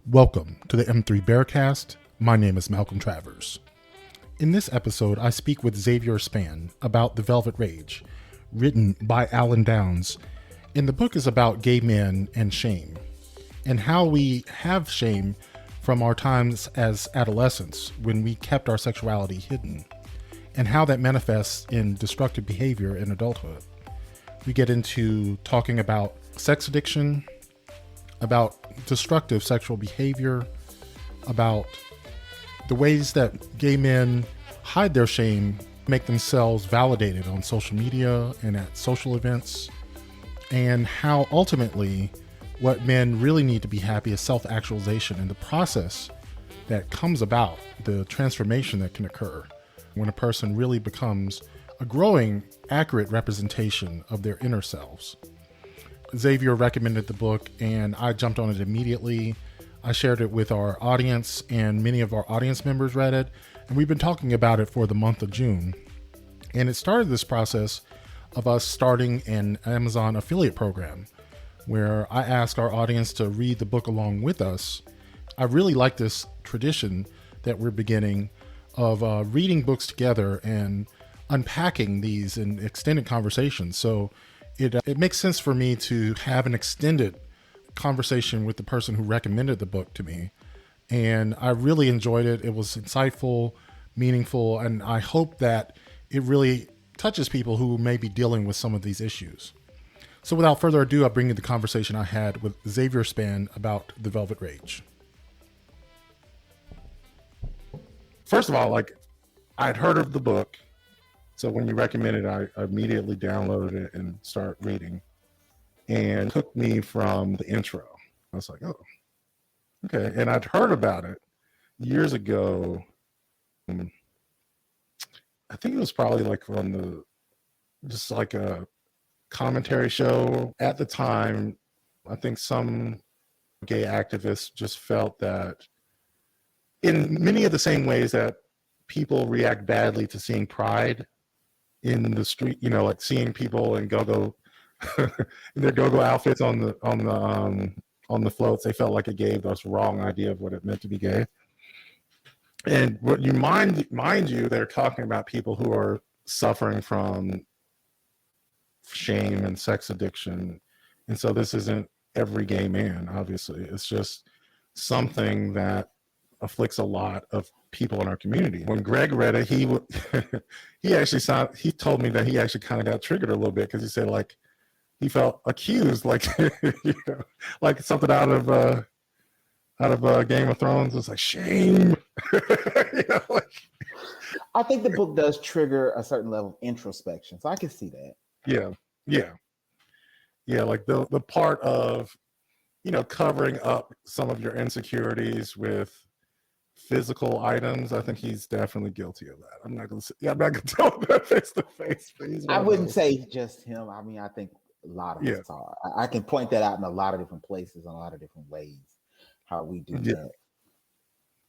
Welcome to the M3 Bearcast. My name is Malcolm Travers. In this episode, I speak with Xavier Spann about The Velvet Rage, written by Alan Downs, and the book is about gay men and shame, and how we have shame from our times as adolescents when we kept our sexuality hidden, and how that manifests in destructive behavior in adulthood. We get into talking about sex addiction, about destructive sexual behavior, about the ways that gay men hide their shame, make themselves validated on social media and at social events, and how ultimately what men really need to be happy is self-actualization and the process that comes about, the transformation that can occur when a person really becomes a growing, accurate representation of their inner selves. Xavier recommended the book and I jumped on it immediately. I shared it with our audience and many of our audience members read it, and we've been talking about it for the month of June. And it started this process of us starting an Amazon affiliate program where I asked our audience to read the book along with us. I really like this tradition that we're beginning of reading books together and unpacking these in extended conversations. So it makes sense for me to have an extended conversation with the person who recommended the book to me. And I really enjoyed it. It was insightful, meaningful, and I hope that it really touches people who may be dealing with some of these issues. So without further ado, I bring you the conversation I had with Xavier Spann about The Velvet Rage. First of all, I'd heard of the book. So when you recommended it, I immediately downloaded it and started reading. And it took me from the intro. I was like, oh, okay. And I'd heard about it years ago. I think it was probably on just like a commentary show. At the time, I think some gay activists just felt that in many of the same ways that people react badly to seeing pride in the street, like seeing people in go-go in their go-go outfits on the floats, they felt like it gave us wrong idea of what it meant to be gay. And what you mind you, they're talking about people who are suffering from shame and sex addiction. And so this isn't every gay man, obviously. It's just something that afflicts a lot of people in our community. When Greg read it, he told me that he actually kind of got triggered a little bit because he said he felt accused, like something out of Game of Thrones. It's like shame. I think the book does trigger a certain level of introspection, so I can see that. Yeah. Like the part of covering up some of your insecurities with physical items. I think he's definitely guilty of that. I'm not gonna tell him that face to face. I wouldn't say just him. I mean, I think a lot of us are. I can point that out in a lot of different places, in a lot of different ways, how we do that.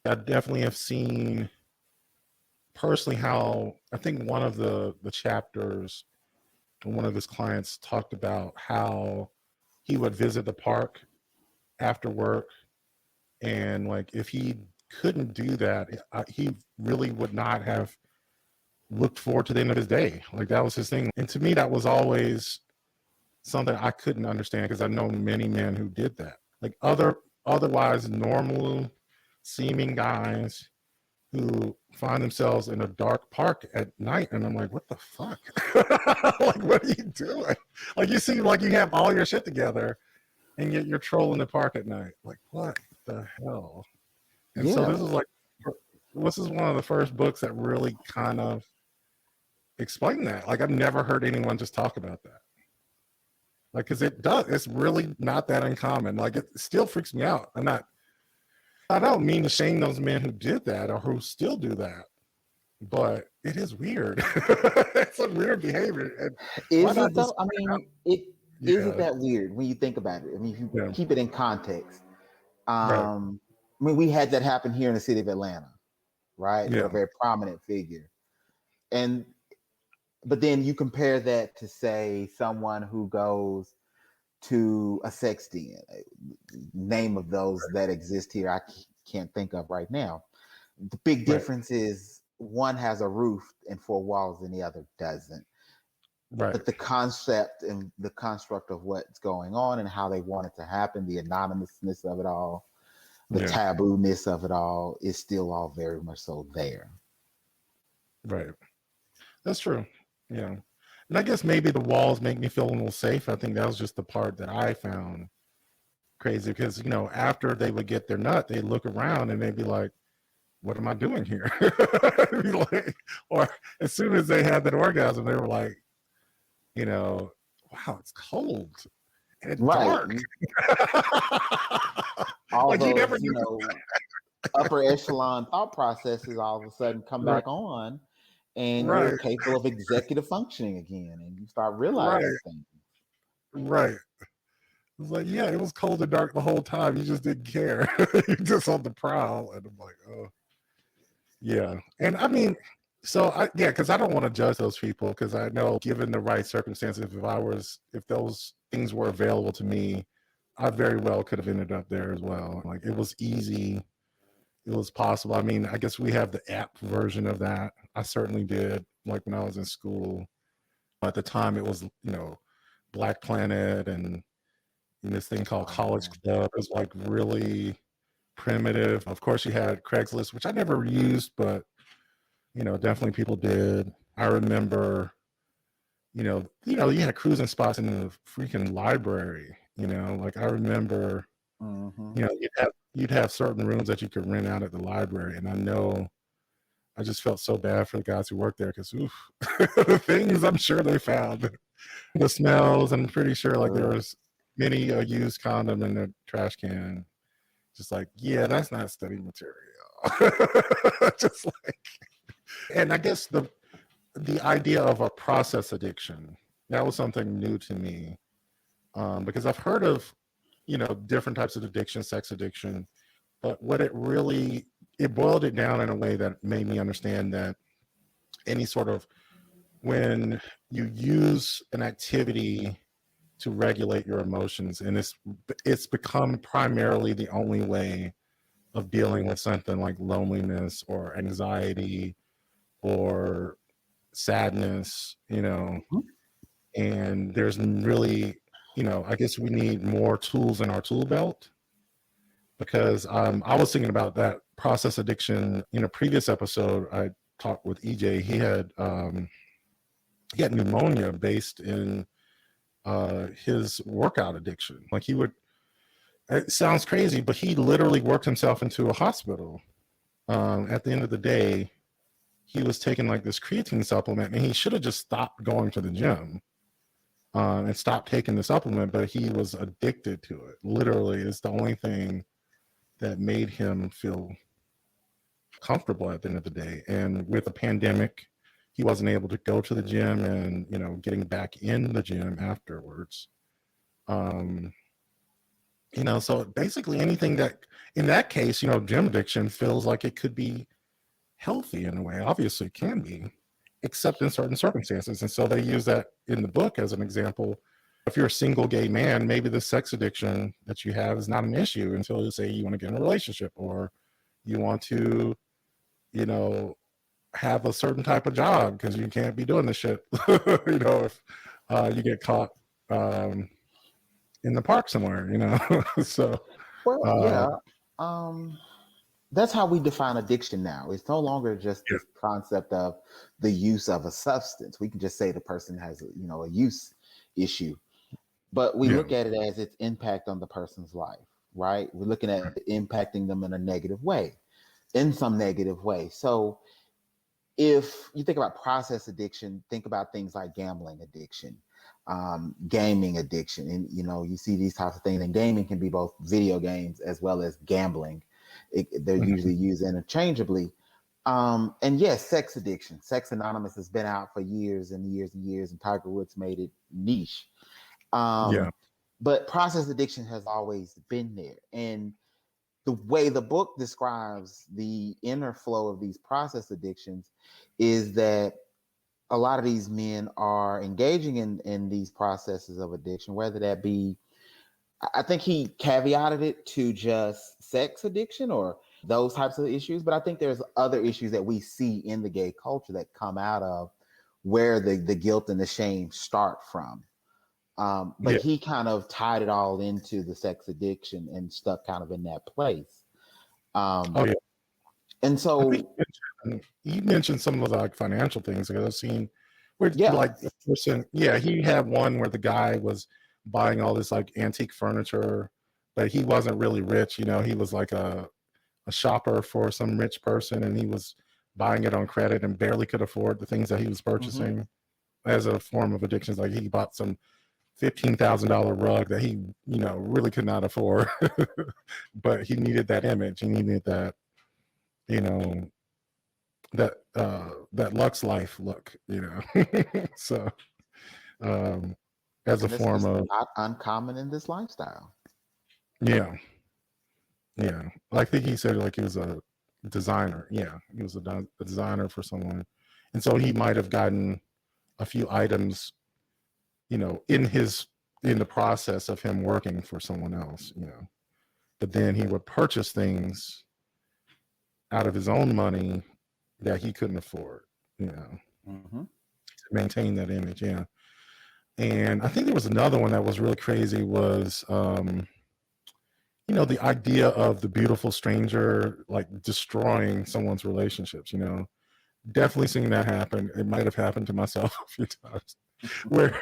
I definitely have seen personally how I think one of the chapters, one of his clients talked about how he would visit the park after work, and if he couldn't do that, he really would not have looked forward to the end of his day. That was his thing. And to me, that was always something I couldn't understand because I know many men who did that. Otherwise normal seeming guys who find themselves in a dark park at night, and I'm like, what the fuck? What are you doing? You seem like you have all your shit together, and yet you're trolling the park at night. What the hell? And so this is one of the first books that really kind of explain that. I've never heard anyone just talk about that. Because it's really not that uncommon. It still freaks me out. I don't mean to shame those men who did that or who still do that, but it is weird. It's a weird behavior. Is it though? I mean, isn't that weird when you think about it? I mean, if you keep it in context. Right. I mean, we had that happen here in the city of Atlanta, right? For a very prominent figure. But then you compare that to, say, someone who goes to a sex den. Name of those that exist here, I can't think of right now. The big difference is one has a roof and four walls and the other doesn't. Right. But the concept and the construct of what's going on and how they want it to happen, the anonymousness of it all, the taboo-ness of it all is still all very much so there. Right. That's true. Yeah. And I guess maybe the walls make me feel a little safe. I think that was just the part that I found crazy because, you know, after they would get their nut, they'd look around and they'd be like, what am I doing here? Like, or as soon as they had that orgasm, they were like, you know, wow, it's cold and it's dark. All like those, you know, upper echelon thought processes all of a sudden come back on, and you're capable of executive functioning again, and you start realizing things. Right. It's like, yeah, it was cold and dark the whole time. You just didn't care. You're just on the prowl. And I'm like, oh, yeah. And I mean, so because I don't want to judge those people because I know given the right circumstances, if those things were available to me, I very well could have ended up there as well. Like it was easy. It was possible. I mean, I guess we have the app version of that. I certainly did. Like when I was in school, at the time it was, you know, Black Planet and this thing called College Club. It was like really primitive. Of course, you had Craigslist, which I never used, but you know, definitely people did. I remember, you had cruising spots in the freaking library. You know, like I remember, you know, you'd have certain rooms that you could rent out at the library, and I just felt so bad for the guys who worked there because, the things I'm sure they found, the smells. I'm pretty sure like there was many used condom in the trash can. Just like, yeah, that's not study material. Just like, and I guess the idea of a process addiction, that was something new to me, because I've heard of, you know, different types of addiction, sex addiction, but what it boiled it down in a way that made me understand that any sort of, when you use an activity to regulate your emotions, and it's become primarily the only way of dealing with something like loneliness or anxiety or sadness, you know, and there's really, you know, I guess we need more tools in our tool belt, because I was thinking about that process addiction in a previous episode. I talked with EJ. He had pneumonia based in his workout addiction. Like it sounds crazy, but he literally worked himself into a hospital. At the end of the day, he was taking like this creatine supplement, and he should have just stopped going to the gym and stopped taking the supplement, but he was addicted to it. Literally, it's the only thing that made him feel comfortable at the end of the day. And with the pandemic, he wasn't able to go to the gym, and, you know, getting back in the gym afterwards. You know, so basically anything that, in that case, you know, gym addiction feels like it could be healthy in a way. Obviously it can be, except in certain circumstances. And so they use that in the book as an example. If you're a single gay man, maybe the sex addiction that you have is not an issue until you say you want to get in a relationship, or you want to, you know, have a certain type of job, because you can't be doing this shit, you know, if you get caught in the park somewhere, you know. So that's how we define addiction now. It's no longer just this concept of the use of a substance. We can just say the person has a use issue, but we look at it as its impact on the person's life, right? We're looking at impacting them in a negative way, in some negative way. So if you think about process addiction, think about things like gambling addiction, gaming addiction. And, you know, you see these types of things, and gaming can be both video games as well as gambling. They're usually used interchangeably. And yes, sex addiction. Sex Anonymous has been out for years and years and years, and Tiger Woods made it niche. But process addiction has always been there. And the way the book describes the inner flow of these process addictions is that a lot of these men are engaging in these processes of addiction, whether that be I think he caveated it to just sex addiction or those types of issues, but I think there's other issues that we see in the gay culture that come out of where the guilt and the shame start from. But Yeah. he kind of tied it all into the sex addiction and stuck kind of in that place. Oh yeah. And I think so, he mentioned some of the like financial things. Like I've seen where yeah. like the person, yeah, he had one where the guy was buying all this like antique furniture, but he wasn't really rich. You know, he was like a shopper for some rich person, and he was buying it on credit and barely could afford the things that he was purchasing as a form of addictions. Like he bought some $15,000 rug that he, you know, really could not afford, but he needed that image. He needed that, you know, that Lux Life look, you know. So as a And it's form just of, not uncommon in this lifestyle. yeah, yeah. I think he said like he was a designer. Yeah, he was a designer for someone, and so he might have gotten a few items, you know, in the process of him working for someone else, you know. But then he would purchase things out of his own money that he couldn't afford, you know, to maintain that image. Yeah. And I think there was another one that was really crazy was, you know, the idea of the beautiful stranger, like destroying someone's relationships, you know, definitely seeing that happen. It might have happened to myself a few times where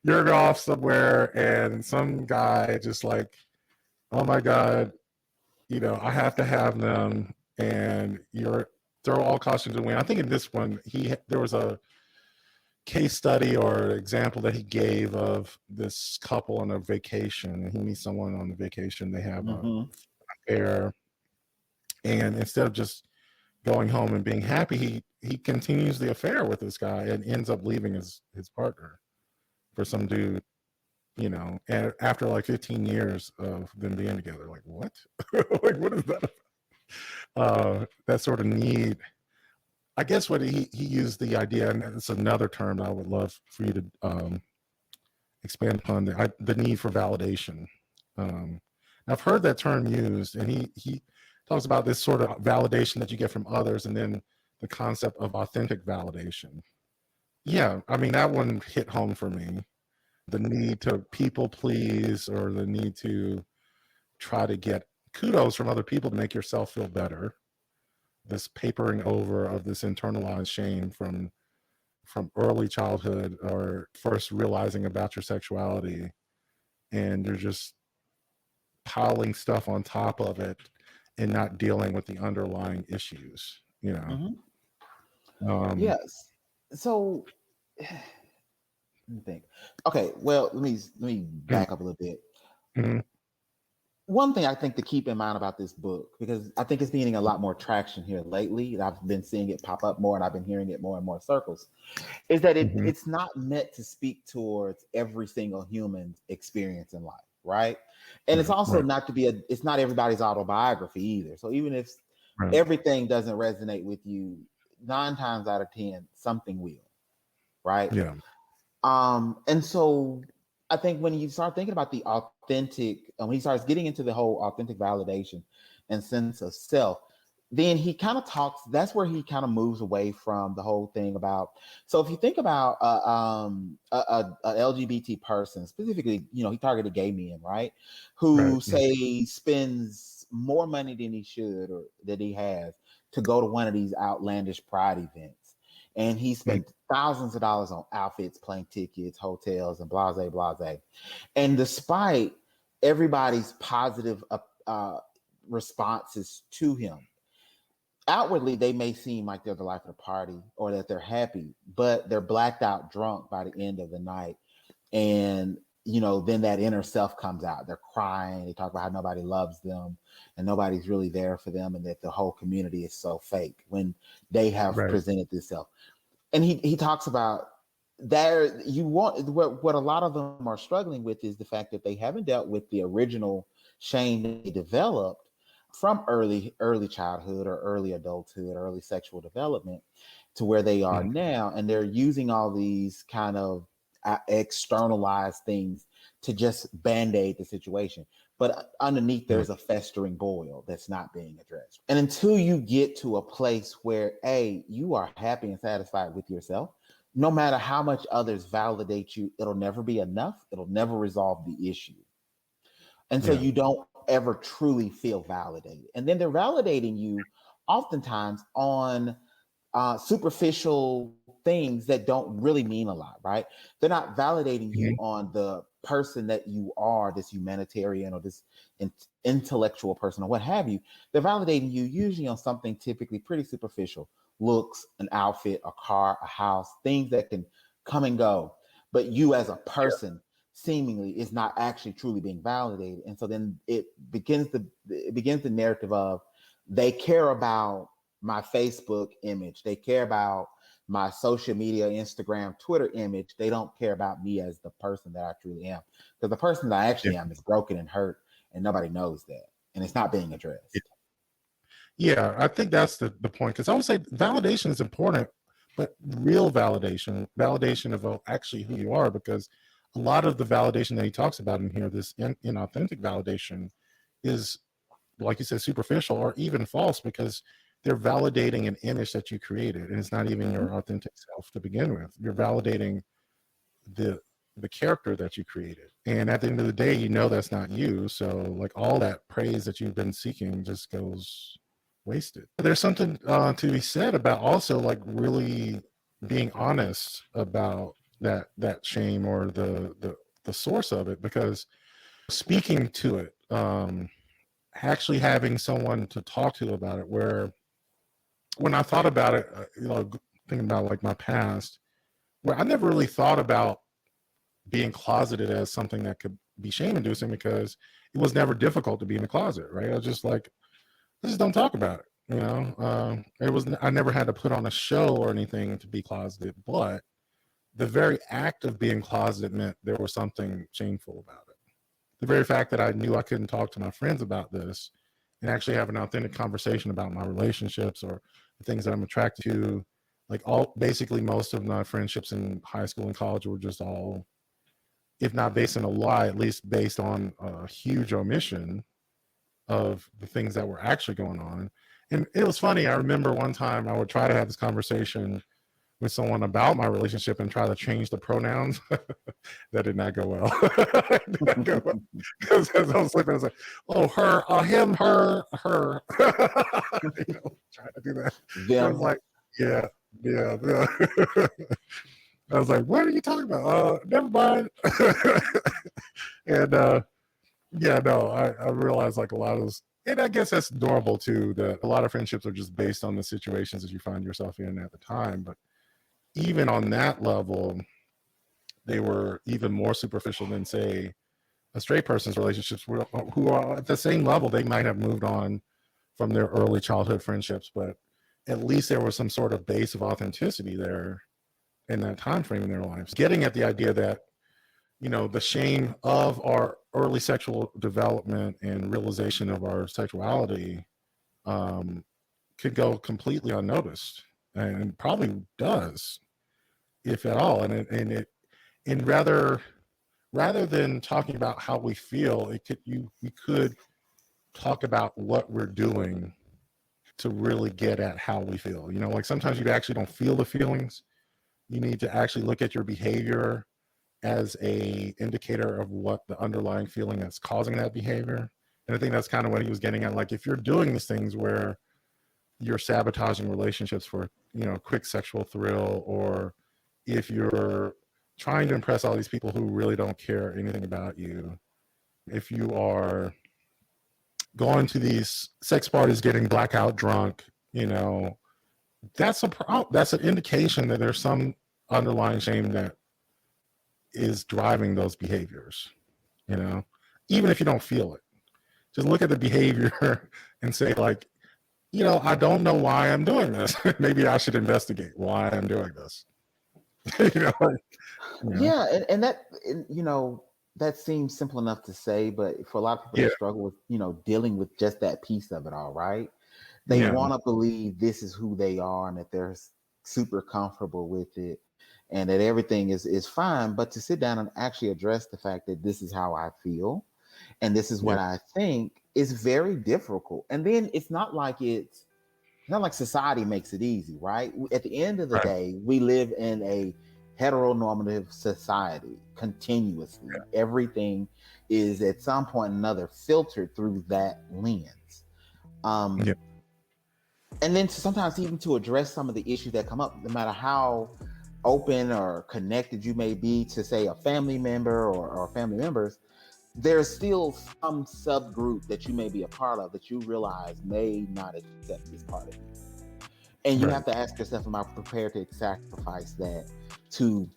you're off somewhere and some guy just like, oh my God, you know, I have to have them, and you're throw all caution to the wind. I think in this one, there was a case study or example that he gave of this couple on a vacation. He meets someone on the vacation. They have a affair, and instead of just going home and being happy, he continues the affair with this guy and ends up leaving his partner for some dude. You know, and after like 15 years of them being together, like what? Like what is that? That sort of need. I guess what he used the idea, and it's another term I would love for you to expand upon, the need for validation. I've heard that term used, and he talks about this sort of validation that you get from others, and then the concept of authentic validation. Yeah, I mean that one hit home for me. The need to people please, or the need to try to get kudos from other people to make yourself feel better. This papering over of this internalized shame from early childhood or first realizing about your sexuality, and you're just piling stuff on top of it and not dealing with the underlying issues, you know. Yes. So let me think. Okay, well, let me back up a little bit. Mm-hmm. One thing I think to keep in mind about this book, because I think it's gaining a lot more traction here lately. I've been seeing it pop up more, and I've been hearing it more and more circles, is that Mm-hmm. it's not meant to speak towards every single human's experience in life, right? And it's also Right. not to be it's not everybody's autobiography either. So even if Right. everything doesn't resonate with you, 9 times out of 10, something will, right? Yeah. And so I think when you start thinking about the authentic, when he starts getting into the whole authentic validation and sense of self, then he kind of talks. That's where he kind of moves away from the whole thing about. So if you think about a LGBT person, specifically, you know, he targeted gay men, right? Right. Who say spends more money than he should or that he has to go to one of these outlandish pride events, and he spent thousands of dollars on outfits, plane tickets, hotels, and blase, blase. And despite everybody's positive responses to him, outwardly they may seem like they're the life of the party or that they're happy, but they're blacked out drunk by the end of the night. And you know, then that inner self comes out. They're crying. They talk about how nobody loves them and nobody's really there for them, and that the whole community is so fake when they have Right. presented this self. And he talks about there you want what a lot of them are struggling with is the fact that they haven't dealt with the original shame they developed from early childhood or early adulthood, early sexual development to where they are now, and they're using all these kind of externalized things to just band-aid the situation. But underneath, there's a festering boil that's not being addressed. And until you get to a place where, A, you are happy and satisfied with yourself, no matter how much others validate you, it'll never be enough. It'll never resolve the issue. And so you don't ever truly feel validated. And then they're validating you oftentimes on superficial things that don't really mean a lot, right? They're not validating you on the person that you are, this humanitarian or this intellectual person or what have you. They're validating you usually on something typically pretty superficial: looks, an outfit, a car, a house, things that can come and go. But you as a person seemingly is not actually truly being validated. And so then it begins the narrative of, they care about my Facebook image, they care about my social media, Instagram, Twitter image. They don't care about me as the person that I truly am. Because the person that I actually am is broken and hurt, and nobody knows that. And it's not being addressed. Yeah, I think that's the point. Because I would say validation is important, but real validation of actually who you are, because a lot of the validation that he talks about in here, this inauthentic validation, is, like you said, superficial or even false, because they're validating an image that you created, and it's not even your authentic self to begin with. You're validating the character that you created, and at the end of the day, you know that's not you. So like all that praise that you've been seeking just goes wasted. There's something to be said about also like really being honest about that shame or the source of it, because speaking to it, actually having someone to talk to about it, where when I thought about it, thinking about like my past, where I never really thought about being closeted as something that could be shame inducing, because it was never difficult to be in the closet, right? I was just like, I just don't talk about it. I never had to put on a show or anything to be closeted, but the very act of being closeted meant there was something shameful about it. The very fact that I knew I couldn't talk to my friends about this and actually have an authentic conversation about my relationships or the things that I'm attracted to, like basically most of my friendships in high school and college were just all, if not based on a lie, at least based on a huge omission of the things that were actually going on. And it was funny. I remember one time I would try to have this conversation with someone about my relationship and try to change the pronouns. That did not go well. Because as I was sleeping, I was like, oh, her, him, her. Trying to do that. I was like, yeah. I was like, what are you talking about? Never mind. And I realized like a lot of those, and I guess that's normal too, that a lot of friendships are just based on the situations that you find yourself in at the time. But even on that level, they were even more superficial than, say, a straight person's relationships, who are at the same level. They might have moved on from their early childhood friendships, but at least there was some sort of base of authenticity there in that time frame in their lives. Getting at the idea that, the shame of our early sexual development and realization of our sexuality could go completely unnoticed, and probably does, if at all. And rather than talking about how we feel, we could talk about what we're doing to really get at how we feel. Like sometimes you actually don't feel the feelings. You need to actually look at your behavior as a indicator of what the underlying feeling that's causing that behavior. And I think that's kind of what he was getting at. Like if you're doing these things where you're sabotaging relationships for, quick sexual thrill, or if you're trying to impress all these people who really don't care anything about you, if you are going to these sex parties, getting blackout drunk, that's an indication that there's some underlying shame that is driving those behaviors, even if you don't feel it. Just look at the behavior and say, like, I don't know why I'm doing this. Maybe I should investigate why I'm doing this. Yeah, and that, that seems simple enough to say, but for a lot of people that struggle with, dealing with just that piece of it all, right? They want to believe this is who they are and that they're super comfortable with it. and that everything is fine, but to sit down and actually address the fact that this is how I feel and this is what I think is very difficult. And then it's not like society makes it easy, right? At the end of the day, we live in a heteronormative society continuously. Everything is at some point or another filtered through that lens. And then sometimes even to address some of the issues that come up, no matter how open or connected you may be to, say, a family member or family members, there's still some subgroup that you may be a part of that you realize may not accept this part of you. And you have to ask yourself, am I prepared to sacrifice that to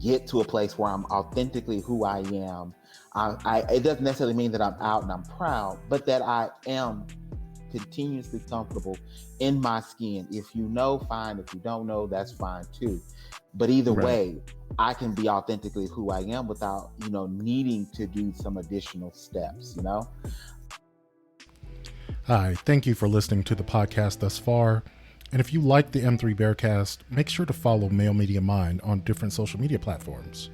get to a place where I'm authentically who I am? It doesn't necessarily mean that I'm out and I'm proud, but that I am continuously comfortable in my skin. If you know, fine. If you don't know, that's fine too. But either way, I can be authentically who I am without, needing to do some additional steps, Hi, thank you for listening to the podcast thus far. And if you like the M3 Bearcast, make sure to follow Male Media Mind on different social media platforms.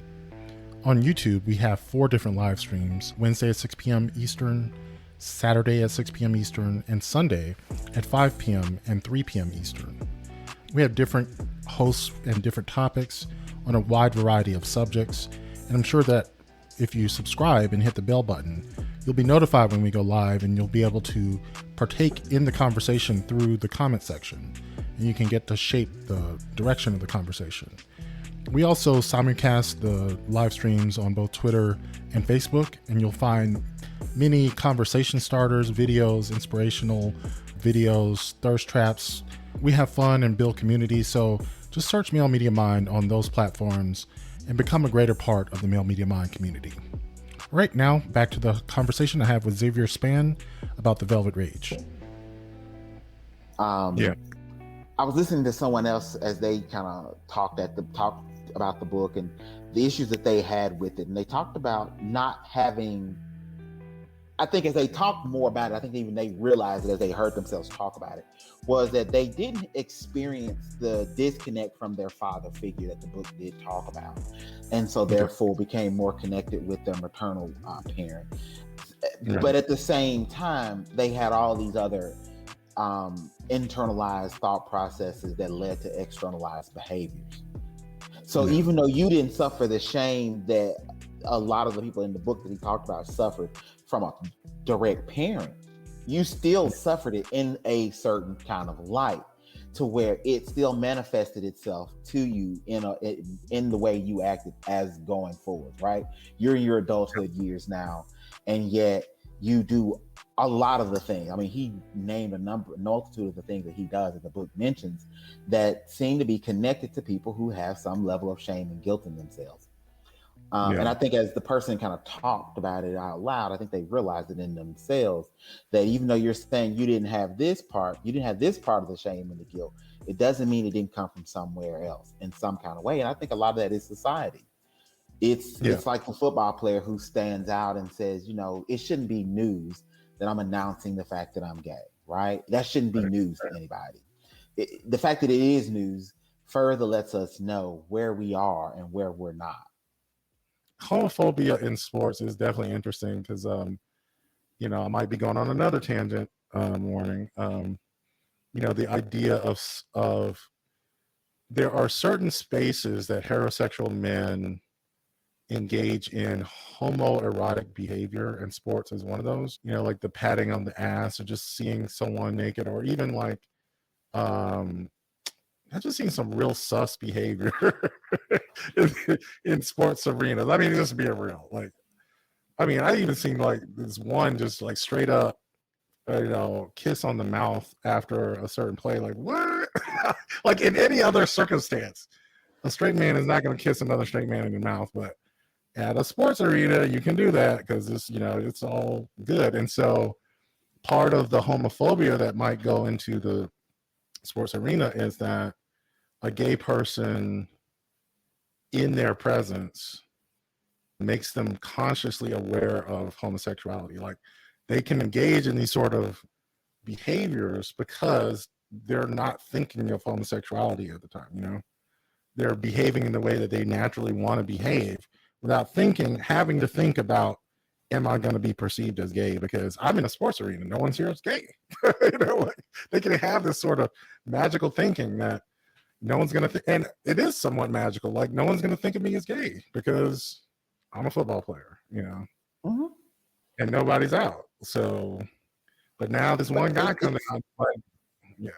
On YouTube, we have 4 different live streams: Wednesday at 6 p.m. Eastern, Saturday at 6 p.m. Eastern, and Sunday at 5 p.m. and 3 p.m. Eastern. We have different hosts and different topics on a wide variety of subjects, and I'm sure that if you subscribe and hit the bell button, you'll be notified when we go live, and you'll be able to partake in the conversation through the comment section, and you can get to shape the direction of the conversation. We also simulcast the live streams on both Twitter and Facebook, and you'll find many conversation starters, videos, inspirational videos, thirst traps. We have fun and build community, so just search Male Media Mind on those platforms and become a greater part of the Male Media Mind community. Right now, back to the conversation I have with Xavier Spann about the Velvet Rage. I was listening to someone else as they kind of talked about the book and the issues that they had with it, and they talked about not having. I think as they talked more about it, I think even they realized it as they heard themselves talk about it, was that they didn't experience the disconnect from their father figure that the book did talk about. And so therefore became more connected with their maternal parent. But at the same time, they had all these other internalized thought processes that led to externalized behaviors. So even though you didn't suffer the shame that a lot of the people in the book that he talked about suffered from a direct parent, you still suffered it in a certain kind of light, to where it still manifested itself to you in the way you acted as going forward, right? You're in your adulthood years now, and yet you do a lot of the things. I mean, he named a multitude of the things that he does that the book mentions that seem to be connected to people who have some level of shame and guilt in themselves. And I think as the person kind of talked about it out loud, I think they realized it in themselves that even though you're saying you didn't have this part of the shame and the guilt, it doesn't mean it didn't come from somewhere else in some kind of way. And I think a lot of that is society. It's like the football player who stands out and says, it shouldn't be news that I'm announcing the fact that I'm gay, right? That shouldn't be news to anybody. The fact that it is news further lets us know where we are and where we're not. Homophobia in sports is definitely interesting because, I might be going on another tangent, warning. The idea of there are certain spaces that heterosexual men engage in homoerotic behavior, and sports is one of those. Like the patting on the ass, or just seeing someone naked, or even like, I've just seen some real sus behavior in sports arenas. I mean, just being real. Like, I even seen like this one just like straight up, kiss on the mouth after a certain play. Like, what? Like in any other circumstance, a straight man is not going to kiss another straight man in the mouth. But at a sports arena, you can do that because it's all good. And so part of the homophobia that might go into the sports arena is that a gay person in their presence makes them consciously aware of homosexuality. Like they can engage in these sort of behaviors because they're not thinking of homosexuality at the time, they're behaving in the way that they naturally want to behave without having to think about, am I going to be perceived as gay? Because I'm in a sports arena, no one's here is gay. Like, they can have this sort of magical thinking that no one's going to and it is somewhat magical, like no one's going to think of me as gay because I'm a football player, Mm-hmm. and nobody's out. So, but now this one guy comes out, like, yeah.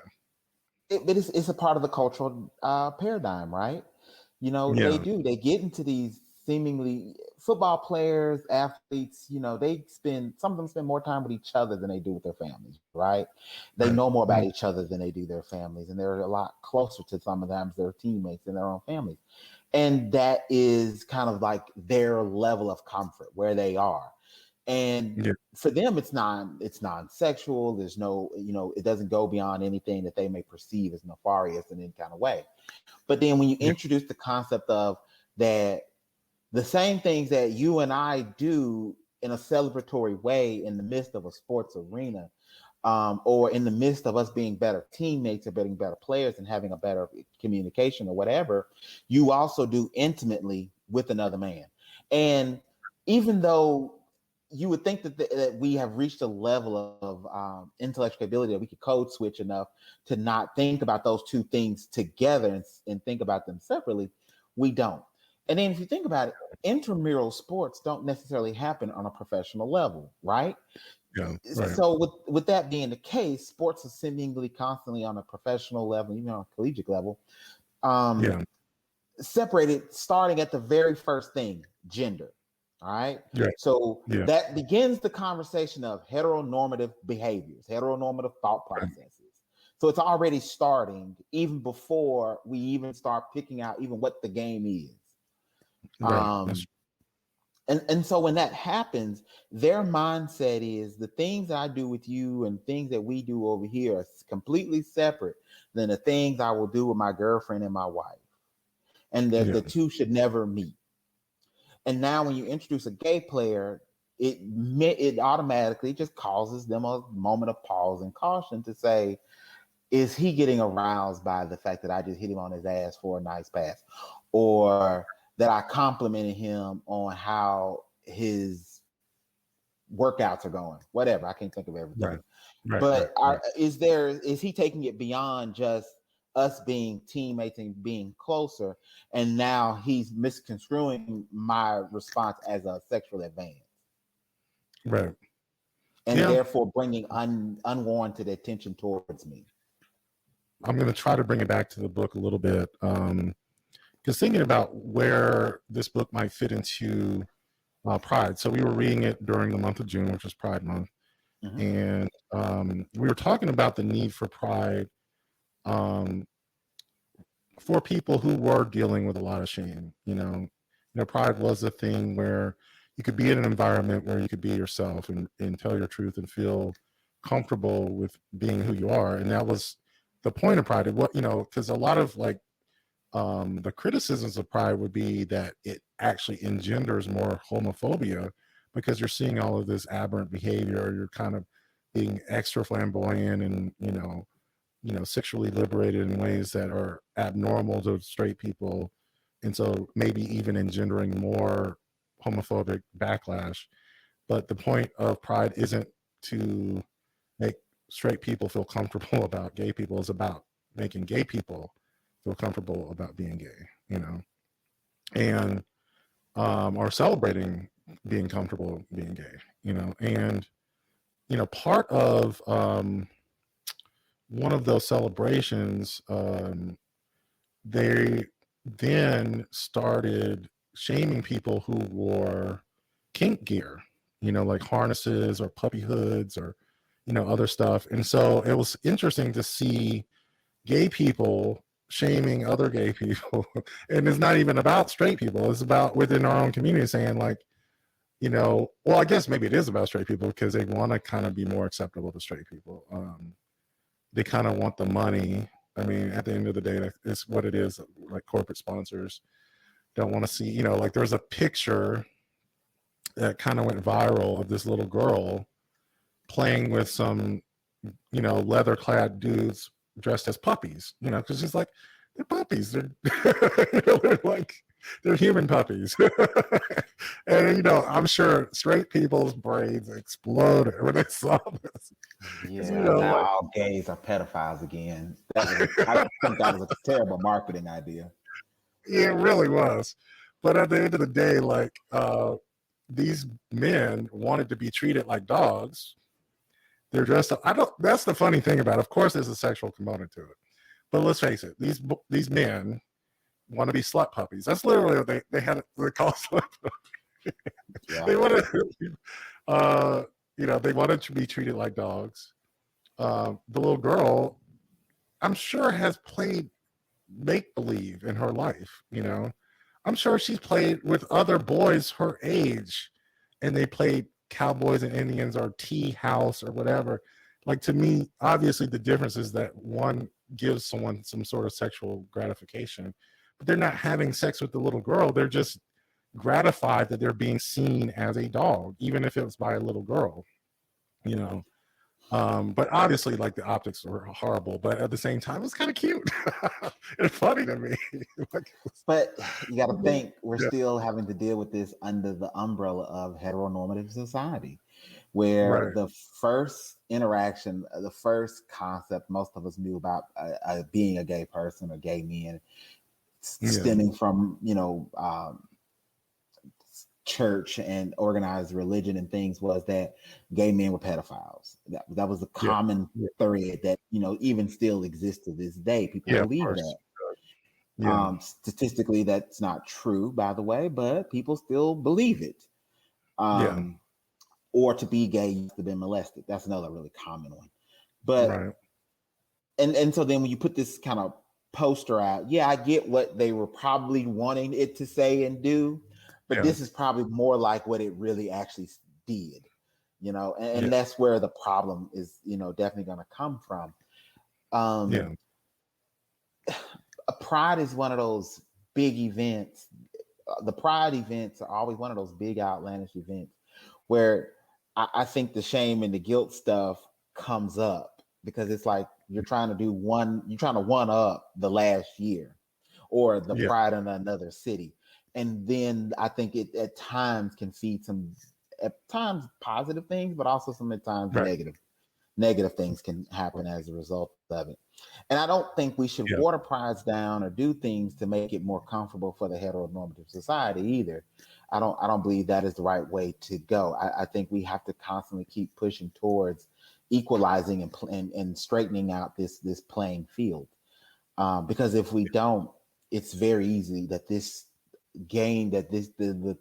But it's a part of the cultural paradigm, right? Yeah. They get into these seemingly football players, athletes, some of them spend more time with each other than they do with their families, right? They Right. know more about each other than they do their families, and they're a lot closer to sometimes their teammates than their own families. And that is kind of like their level of comfort where they are. And Yeah. for them, it's non-sexual. There's no, it doesn't go beyond anything that they may perceive as nefarious in any kind of way. But then when you introduce the concept of that, the same things that you and I do in a celebratory way in the midst of a sports arena, or in the midst of us being better teammates or being better players and having a better communication or whatever, you also do intimately with another man. And even though you would think that we have reached a level of intellectual ability that we could code switch enough to not think about those two things together and think about them separately, we don't. And then if you think about it, intramural sports don't necessarily happen on a professional level, right? Yeah. Right. So with that being the case, sports are seemingly constantly on a professional level, even on a collegiate level, separated starting at the very first thing, gender. All right. Yeah. So that begins the conversation of heteronormative behaviors, heteronormative thought processes. So it's already starting even before we even start picking out even what the game is. Right. And so when that happens, their mindset is the things that I do with you and things that we do over here are completely separate than the things I will do with my girlfriend and my wife. And that the two should never meet. And now when you introduce a gay player, it automatically just causes them a moment of pause and caution to say, is he getting aroused by the fact that I just hit him on his ass for a nice pass? Or that I complimented him on how his workouts are going? Whatever. I can't think of everything. But is he taking it beyond just us being teammates and being closer, and now he's misconstruing my response as a sexual advance, right? And therefore bringing unwarranted attention towards me. I'm going to try to bring it back to the book a little bit, because thinking about where this book might fit into Pride. So we were reading it during the month of June, which was Pride Month, and we were talking about the need for Pride for people who were dealing with a lot of shame. Pride was a thing where you could be in an environment where you could be yourself and tell your truth and feel comfortable with being who you are. And that was the point of Pride. Because a lot of the criticisms of Pride would be that it actually engenders more homophobia because you're seeing all of this aberrant behavior. You're kind of being extra flamboyant and, sexually liberated in ways that are abnormal to straight people. And so maybe even engendering more homophobic backlash. But the point of Pride isn't to make straight people feel comfortable about gay people. It's about making gay people feel comfortable about being gay, and or celebrating being comfortable being gay, and part of one of those celebrations, they then started shaming people who wore kink gear, like harnesses or puppy hoods or other stuff. And so it was interesting to see gay people shaming other gay people. And it's not even about straight people, it's about within our own community saying well, I guess maybe it is about straight people because they want to kind of be more acceptable to straight people. They kind of want the money. I mean, at the end of the day, it's what it is. Like corporate sponsors don't want to see, there's a picture that kind of went viral of this little girl playing with some, leather clad dudes dressed as puppies, because she's like, they're puppies. They're like they're human puppies. And I'm sure straight people's brains exploded when they saw this. Yeah, now all gays are pedophiles again. I think that was a terrible marketing idea. It really was. But at the end of the day, like these men wanted to be treated like dogs. They're dressed up. That's the funny thing about it. Of course, there's a sexual component to it. But let's face it, these men want to be slut puppies. That's literally what they call slut puppies. Yeah. They wanted, they wanted to be treated like dogs. The little girl, I'm sure, has played make believe in her life. I'm sure she's played with other boys her age, and they played cowboys and Indians or tea house or whatever. Like, to me, obviously the difference is that one gives someone some sort of sexual gratification, but they're not having sex with the little girl. They're just gratified that they're being seen as a dog, even if it was by a little girl. But obviously, like, the optics were horrible, but at the same time, it's kind of cute and funny to me. But you got to think, we're still having to deal with this under the umbrella of heteronormative society, where the first interaction, the first concept most of us knew about being a gay person or gay men, stemming from church and organized religion and things, was that gay men were pedophiles. That was a common thread that even still exists to this day. People believe that. Statistically, that's not true, by the way, but people still believe it. Or to be gay, you have to be molested. That's another really common one. But and so then when you put this kind of poster out, I get what they were probably wanting it to say and do, but this is probably more like what it really actually did, and that's where the problem is, definitely going to come from. Pride is one of those big events. The Pride events are always one of those big outlandish events where I think the shame and the guilt stuff comes up, because it's like you're trying to one up the last year or the Pride in another city. And then I think it at times can feed some, at times positive things, but also some at times negative things can happen as a result of it. And I don't think we should water prides down or do things to make it more comfortable for the heteronormative society either. I don't believe that is the right way to go. I think we have to constantly keep pushing towards equalizing and straightening out this playing field. Because if we don't, it's very easy that the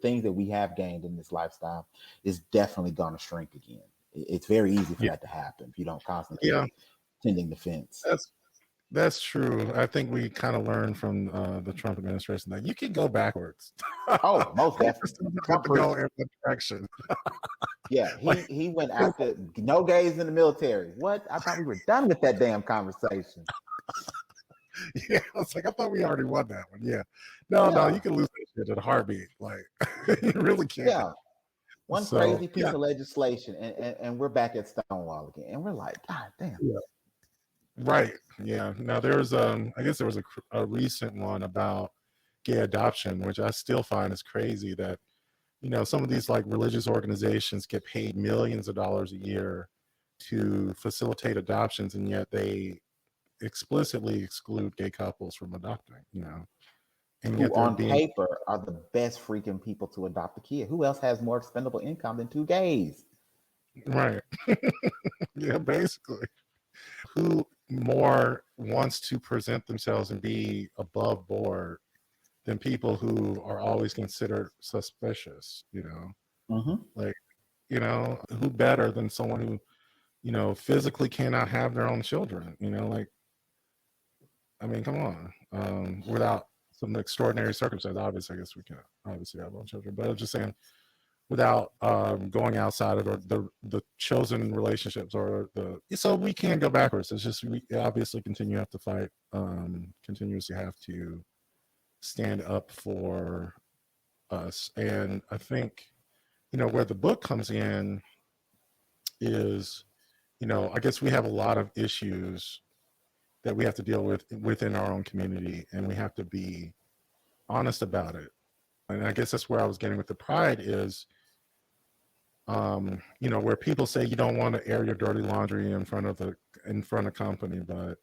things that we have gained in this lifestyle is definitely going to shrink again. It's very easy for that to happen if you don't constantly keep tending the fence. That's true. I think we kind of learned from the Trump administration that you can go backwards. Oh, most definitely. Trump to go in that direction. He went after no gays in the military. What? I thought we were done with that damn conversation. It's like, I thought we already won that one. No, you can lose that shit at a heartbeat. Like, you really can't. One crazy piece of legislation, and we're back at Stonewall again, and we're like, God damn. Right. Yeah. Now there's I guess there was a recent one about gay adoption, which I still find is crazy that some of these like religious organizations get paid millions of dollars a year to facilitate adoptions, and yet they explicitly exclude gay couples from adopting, and who on paper are the best freaking people to adopt a kid. Who else has more expendable income than two gays? Right. Basically. Who more wants to present themselves and be above board than people who are always considered suspicious, like, who better than someone who, physically cannot have their own children, like, I mean, come on, without some extraordinary circumstances. Obviously, I guess we can obviously have our own children, but I'm just saying, without going outside of the chosen relationships so we can't go backwards. It's just we obviously have to fight, continuously have to stand up for us. And I think, where the book comes in is, I guess we have a lot of issues that we have to deal with within our own community, and we have to be honest about it. And I guess that's where I was getting with the pride is, where people say you don't want to air your dirty laundry in front of company, but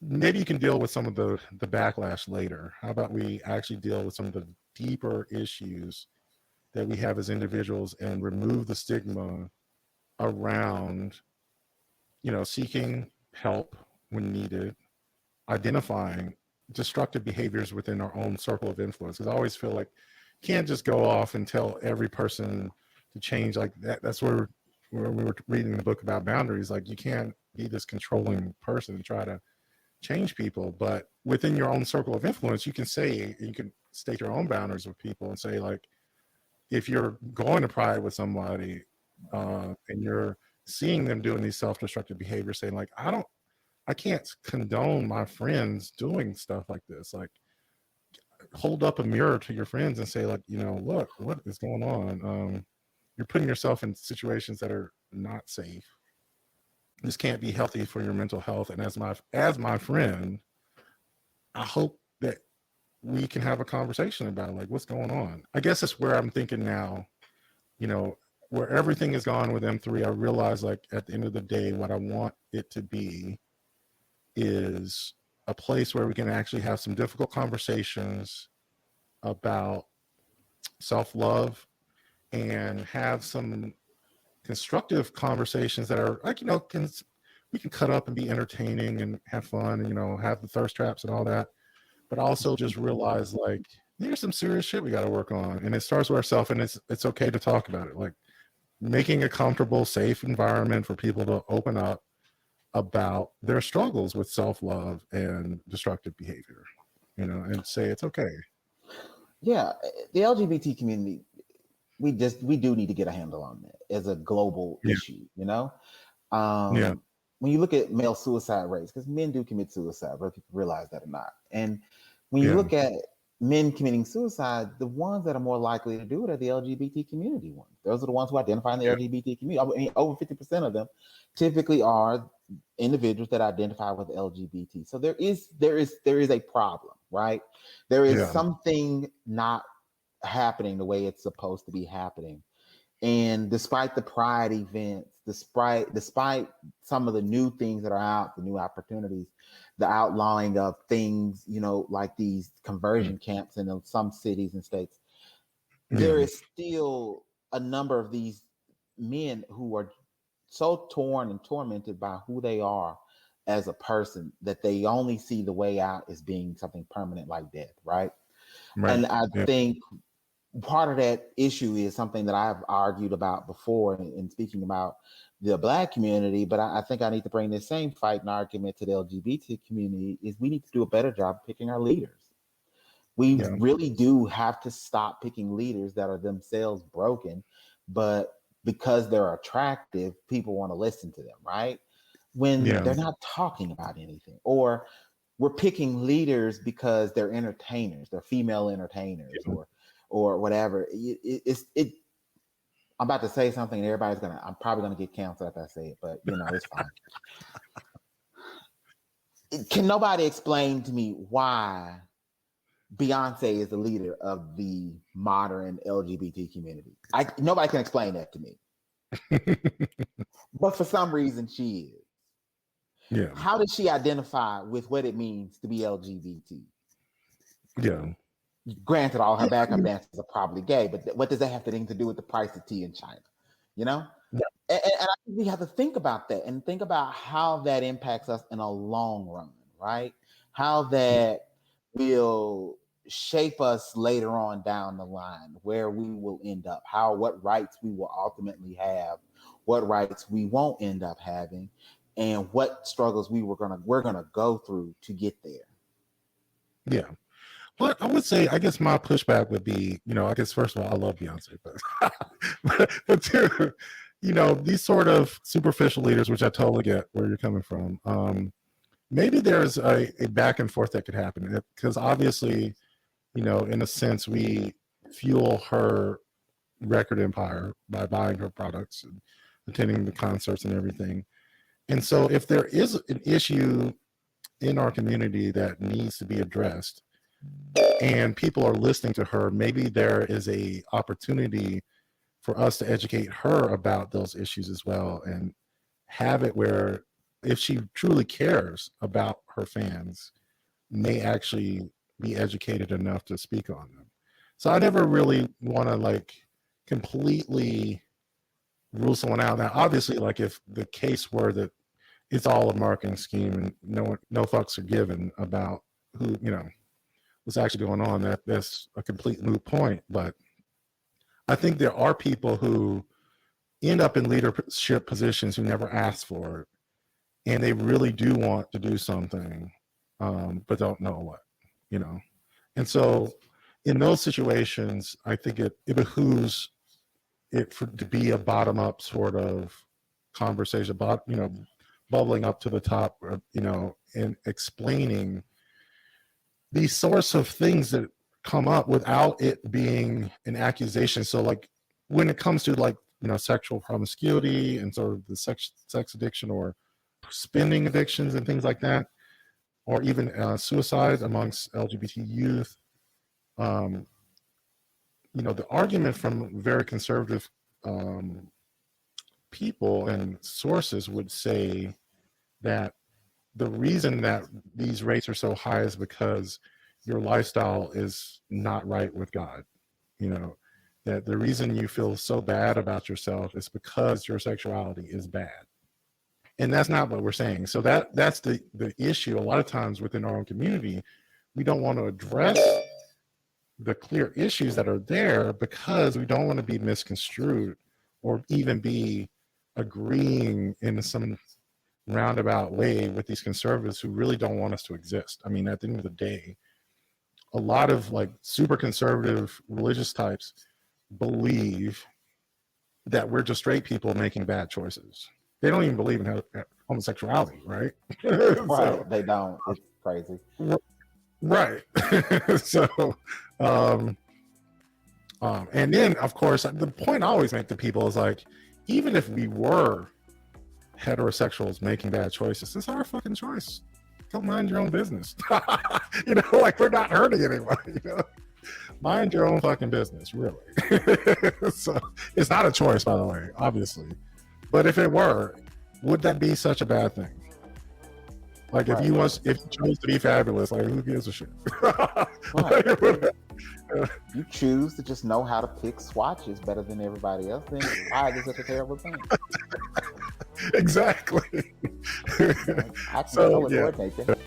maybe you can deal with some of the backlash later. How about we actually deal with some of the deeper issues that we have as individuals and remove the stigma around, seeking help when needed, identifying destructive behaviors within our own circle of influence. Because I always feel like you can't just go off and tell every person to change like that. That's where we were reading the book about boundaries. Like, you can't be this controlling person and try to change people. But within your own circle of influence, you can state your own boundaries with people and say, like, if you're going to pride with somebody and you're seeing them doing these self-destructive behaviors, saying like, I can't condone my friends doing stuff like this. Like, hold up a mirror to your friends and say, like, look, what is going on? You're putting yourself in situations that are not safe. This can't be healthy for your mental health. And as my friend, I hope that we can have a conversation about like what's going on. I guess that's where I'm thinking now, where everything is gone with M3. I realize, like, at the end of the day, what I want it to be is a place where we can actually have some difficult conversations about self-love and have some constructive conversations that are like, we can cut up and be entertaining and have fun and, have the thirst traps and all that. But also just realize, like, there's some serious shit we got to work on. And it starts with ourselves, and it's okay to talk about it. Like, making a comfortable, safe environment for people to open up about their struggles with self-love and destructive behavior, and say it's okay. Yeah, the LGBT community, we do need to get a handle on that as a global issue, When you look at male suicide rates, because men do commit suicide, whether people realize that or not. And when you look at men committing suicide, the ones that are more likely to do it are the LGBT community ones. Those are the ones who identify in the LGBT community. I mean, over 50% of them typically are individuals that identify with LGBT. So there is a problem, right? There is something not happening the way it's supposed to be happening. And despite the pride events, despite some of the new things that are out, the new opportunities, the outlawing of things, like these conversion camps in some cities and states, there is still a number of these men who are so torn and tormented by who they are as a person that they only see the way out as being something permanent like death, right? And I think part of that issue is something that I've argued about before in speaking about the Black community, but I think I need to bring this same fight and argument to the LGBT community, is we need to do a better job picking our leaders. We really do have to stop picking leaders that are themselves broken, but because they're attractive, people want to listen to them, right? When they're not talking about anything. Or we're picking leaders because they're entertainers, they're female entertainers, or whatever. I'm about to say something and I'm probably gonna get canceled if I say it, but it's fine. Can nobody explain to me why Beyonce is the leader of the modern LGBT community? Nobody can explain that to me. But for some reason she is. Yeah. How does she identify with what it means to be LGBT? Yeah. Granted, all her backup dancers are probably gay, but what does that have to do with the price of tea in China? Yeah. And I think we have to think about that and think about how that impacts us in a long run, right? How that will shape us later on down the line, where we will end up, what rights we will ultimately have, what rights we won't end up having, and what struggles we're gonna go through to get there. Yeah. But I would say, I guess my pushback would be, I guess first of all, I love Beyonce, but two, these sort of superficial leaders, which I totally get where you're coming from. Maybe there's a back and forth that could happen, because obviously, in a sense, we fuel her record empire by buying her products and attending the concerts and everything. And so if there is an issue in our community that needs to be addressed and people are listening to her, maybe there is a opportunity for us to educate her about those issues as well, and have it where if she truly cares about her fans, may actually be educated enough to speak on them. So I never really want to like completely rule someone out. Now, obviously, like if the case were that it's all a marketing scheme and no fucks are given about who, what's actually going on, that's a complete moot point. But I think there are people who end up in leadership positions who never asked for it, and they really do want to do something, but don't know what, And so in those situations, I think it behooves it to be a bottom-up sort of conversation about, bubbling up to the top, and explaining these sorts of things that come up without it being an accusation. So like when it comes to like, sexual promiscuity and sort of the sex addiction or spending addictions and things like that, or even suicide amongst LGBT youth, the argument from very conservative people and sources would say that the reason that these rates are so high is because your lifestyle is not right with God. That the reason you feel so bad about yourself is because your sexuality is bad. And that's not what we're saying. So that's the issue. A lot of times within our own community, we don't want to address the clear issues that are there because we don't want to be misconstrued or even be agreeing in some roundabout way with these conservatives who really don't want us to exist. I mean, at the end of the day, a lot of like super conservative religious types believe that we're just straight people making bad choices. They don't even believe in homosexuality, right? Right. So, They don't. It's crazy. Right. So, and then of course, the point I always make to people is like, even if we were heterosexuals making bad choices, it's our fucking choice. Go mind your own business. Like we're not hurting anyone, Mind your own fucking business, really. So it's not a choice, by the way, obviously. But if it were, would that be such a bad thing? Like if you chose to be fabulous, like who gives a shit? Right. You choose to just know how to pick swatches better than everybody else, then why is it such a terrible thing? Exactly. I can coordinate that.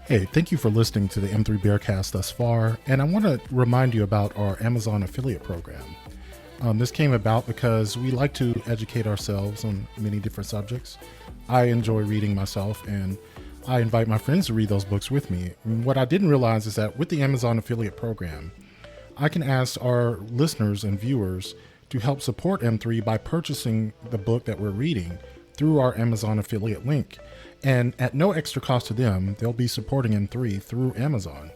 Hey, thank you for listening to the M3 Bearcast thus far, and I want to remind you about our Amazon affiliate program. This came about because we like to educate ourselves on many different subjects. I enjoy reading myself, and I invite my friends to read those books with me. And what I didn't realize is that with the Amazon affiliate program, I can ask our listeners and viewers to help support M3 by purchasing the book that we're reading through our Amazon affiliate link. And at no extra cost to them, they'll be supporting M3 through Amazon.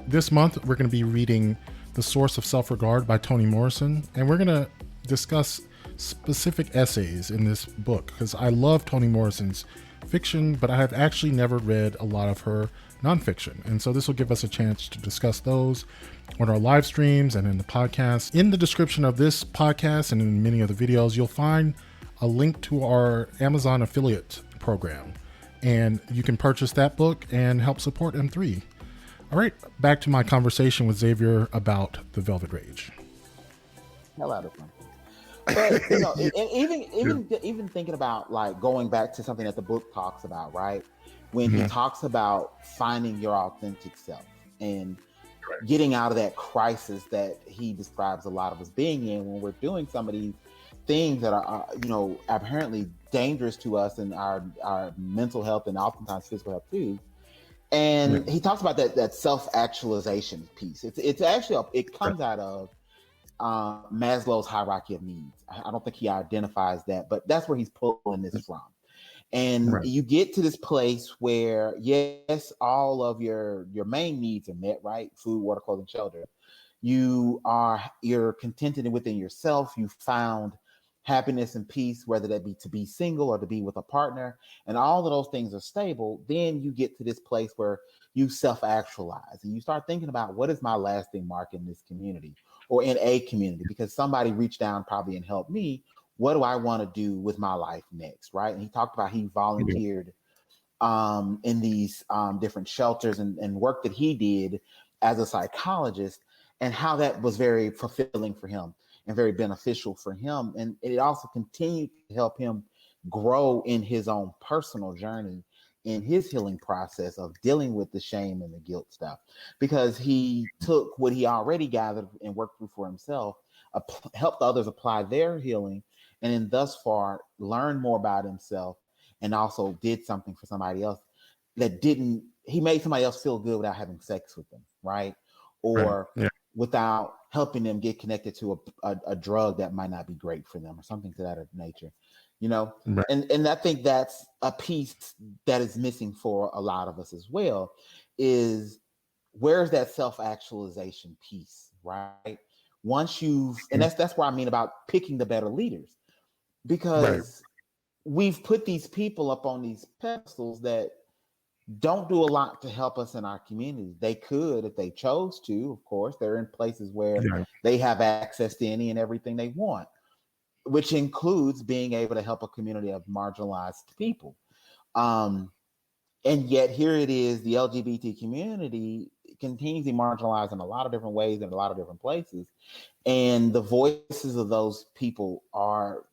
This month, we're going to be reading The Source of Self-Regard by Toni Morrison, and we're going to discuss specific essays in this book because I love Toni Morrison's fiction, but I have actually never read a lot of her nonfiction. And so this will give us a chance to discuss those on our live streams and in the podcast. In the description of this podcast and in many of the videos, you'll find a link to our Amazon affiliate program, and you can purchase that book and help support M3. All right, back to my conversation with Xavier about The Velvet Rage. Hell out of fun. But even thinking about like going back to something that the book talks about, right? When he talks about finding your authentic self and getting out of that crisis that he describes a lot of us being in when we're doing some of these things that are apparently dangerous to us and our mental health and oftentimes physical health too. And he talks about that self-actualization piece. It's actually it comes out of Maslow's hierarchy of needs. I don't think he identifies that, but that's where he's pulling this from. And you get to this place where yes, all of your main needs are met, right? Food, water, clothing, shelter. You're contented within yourself. You found happiness and peace, whether that be to be single or to be with a partner, and all of those things are stable, then you get to this place where you self-actualize and you start thinking about, what is my lasting mark in this community or in a community? Because somebody reached down probably and helped me. What do I want to do with my life next, right? And he talked about he volunteered in these different shelters and work that he did as a psychologist, and how that was very fulfilling for him and very beneficial for him. And it also continued to help him grow in his own personal journey, in his healing process of dealing with the shame and the guilt stuff, because he took what he already gathered and worked through for himself, helped others apply their healing, and then thus far learned more about himself, and also did something for somebody else that didn't, he made somebody else feel good without having sex with them, right? Or without helping them get connected to a drug that might not be great for them or something to that nature, you know? Right. And I think that's a piece that is missing for a lot of us as well, is where's that self-actualization piece, right? Once you've, and that's what I mean about picking the better leaders, because we've put these people up on these pedestals that don't do a lot to help us in our communities. They could if they chose to, of course. They're in places where they have access to any and everything they want, which includes being able to help a community of marginalized people. And yet here it is, the LGBT community continues to be marginalized in a lot of different ways in a lot of different places. And the voices of those people are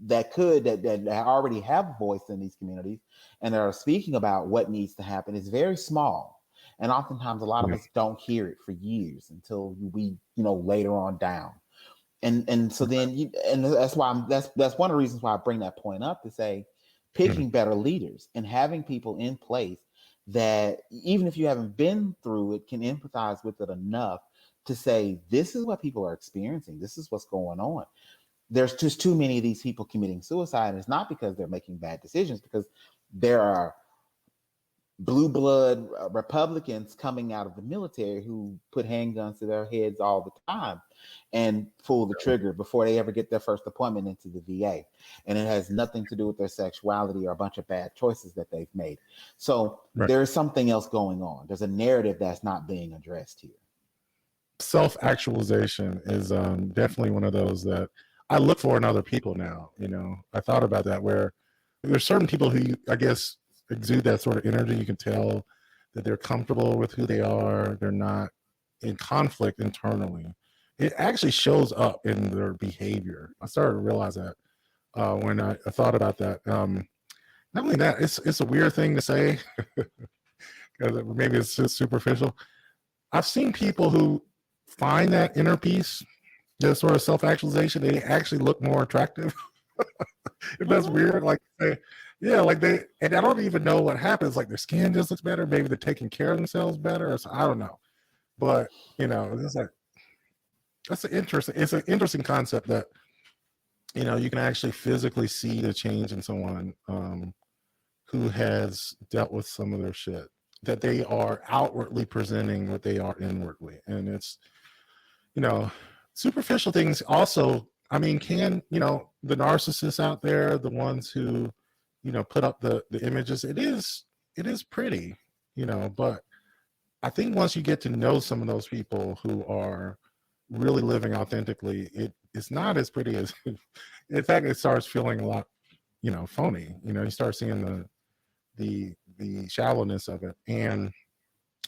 that already have a voice in these communities and are speaking about what needs to happen is very small. And oftentimes a lot of us don't hear it for years until we, later on down. And so then and that's why that's one of the reasons why I bring that point up, to say picking better leaders and having people in place that, even if you haven't been through it, can empathize with it enough to say, this is what people are experiencing. This is what's going on. There's just too many of these people committing suicide. And it's not because they're making bad decisions, because there are blue blood Republicans coming out of the military who put handguns to their heads all the time and pull the trigger before they ever get their first appointment into the VA. And it has nothing to do with their sexuality or a bunch of bad choices that they've made. So there's something else going on. There's a narrative that's not being addressed here. Self-actualization is definitely one of those that I look for in other people now. I thought about that, where there's certain people who, I guess, exude that sort of energy. You can tell that they're comfortable with who they are. They're not in conflict internally. It actually shows up in their behavior. I started to realize that when I thought about that. Not only that, it's a weird thing to say, because maybe it's just superficial. I've seen people who find that inner peace, that sort of self-actualization, they actually look more attractive. If that's weird, like and I don't even know what happens. Like their skin just looks better. Maybe they're taking care of themselves better. Or so, I don't know, but it's like it's an interesting concept that you can actually physically see the change in someone who has dealt with some of their shit, that they are outwardly presenting what they are inwardly, and it's superficial things also. I mean, can the narcissists out there, the ones who put up the images, it is pretty, but I think once you get to know some of those people who are really living authentically, it's not as pretty as in fact it starts feeling a lot phony. You start seeing the shallowness of it. And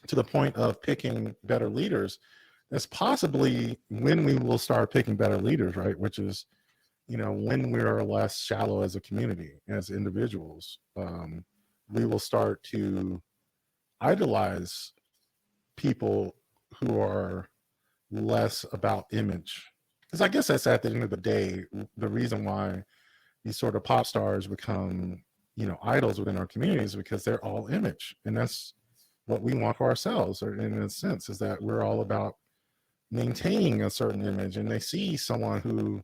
to the point of picking better leaders, that's possibly when we will start picking better leaders, right? Which is, when we're less shallow as a community, as individuals, we will start to idolize people who are less about image. Because I guess that's, at the end of the day, the reason why these sort of pop stars become, idols within our communities, because they're all image. And that's what we want for ourselves, or in a sense, is that we're all about maintaining a certain image, and they see someone who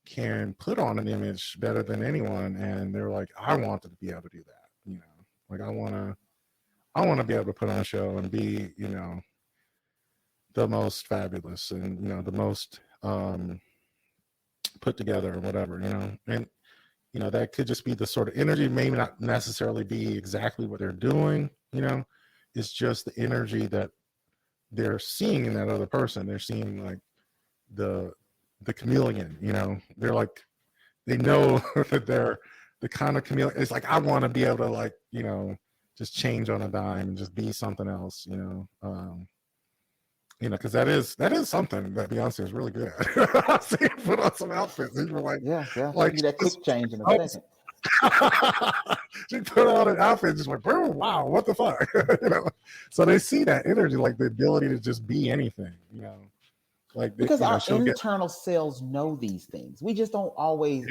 can put on an image better than anyone, and they're like, I want to be able to do that. Like I want to be able to put on a show and be, the most fabulous and, the most put together or whatever, and that could just be the sort of energy, may not necessarily be exactly what they're doing, it's just the energy that they're seeing in that other person. They're seeing like the chameleon, they're like, they know that they're the kind of chameleon. It's like, I want to be able to like, just change on a dime and just be something else, because that is something that Beyonce is really good at. I've seen her put on some outfits. These were like, Yeah. like That quick change in a second. She put on an outfit, just like, boom, wow, what the fuck, So they see that energy, like the ability to just be anything, like because our internal selves know these things. We just don't always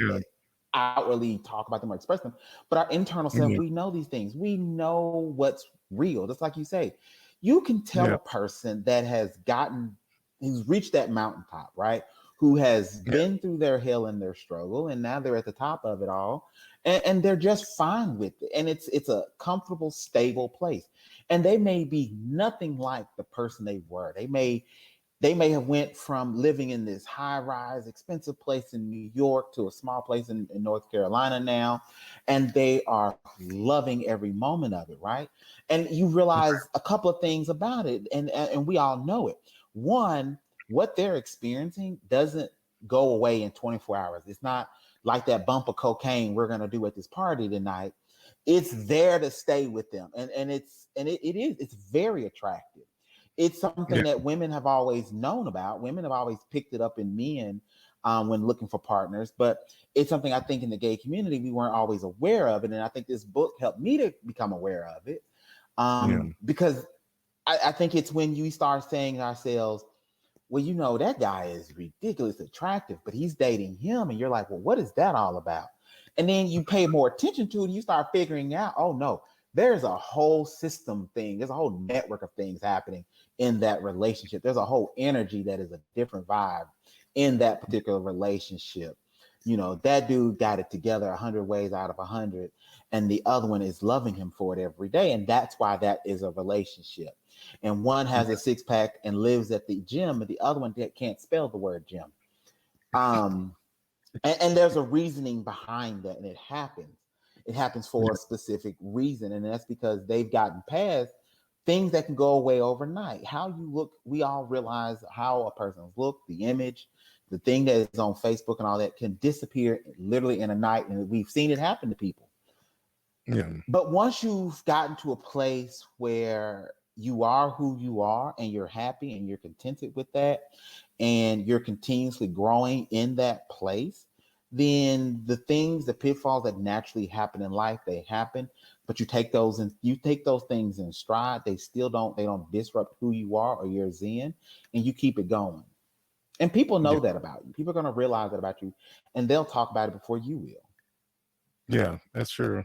outwardly talk about them or express them. But our internal self, we know these things. We know what's real. Just like you say, you can tell a person that who's reached that mountaintop, right? Who has been through their hell and their struggle, and now they're at the top of it all, and they're just fine with it. And it's a comfortable, stable place. And they may be nothing like the person they were. They may have went from living in this high-rise, expensive place in New York to a small place in North Carolina now, and they are loving every moment of it, right? And you realize a couple of things about it, and we all know it. One, what they're experiencing doesn't go away in 24 hours. It's not like that bump of cocaine we're going to do at this party tonight. It's there to stay with them, and it's very attractive. It's something that women have always known about. Women have always picked it up in men when looking for partners, but it's something I think in the gay community we weren't always aware of. And I think this book helped me to become aware of it because I think it's when you start saying to ourselves, well, that guy is ridiculously attractive, but he's dating him. And you're like, well, what is that all about? And then you pay more attention to it and you start figuring out, oh, no, there's a whole system thing. There's a whole network of things happening in that relationship. There's a whole energy that is a different vibe in that particular relationship. That dude got it together 100 ways out of 100, and the other one is loving him for it every day. And that's why that is a relationship. And one has a six pack and lives at the gym, and the other one can't spell the word gym. And there's a reasoning behind that, and it happens. It happens for a specific reason, and that's because they've gotten past things that can go away overnight. How you look, we all realize how a person's look, the image, the thing that is on Facebook and all that can disappear literally in a night, and we've seen it happen to people. Yeah. But once you've gotten to a place where you are who you are and you're happy and you're contented with that, and you're continuously growing in that place, then the pitfalls that naturally happen in life, they happen, but you take those things in stride. They don't disrupt who you are or your zen, and you keep it going. And people know that about you. People are going to realize that about you, and they'll talk about it before you will. Yeah, that's true.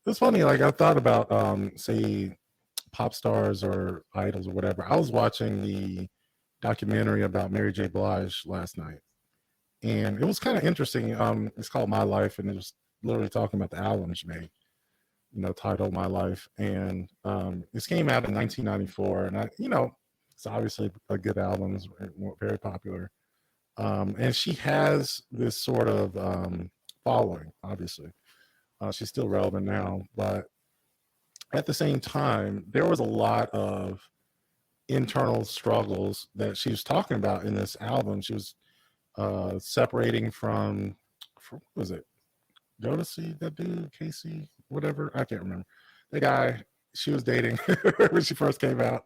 It's funny. Like, I thought about, say, pop stars or idols or whatever. I was watching the documentary about Mary J. Blige last night, and it was kind of interesting. It's called My Life, and it was literally talking about the album she made, titled My Life. And this came out in 1994, and it's obviously a good album. It's very popular. And she has this sort of following, obviously. She's still relevant now, but at the same time, there was a lot of internal struggles that she was talking about in this album. She was separating from what was it? Jodeci, that dude, Casey, whatever. I can't remember. The guy she was dating when she first came out.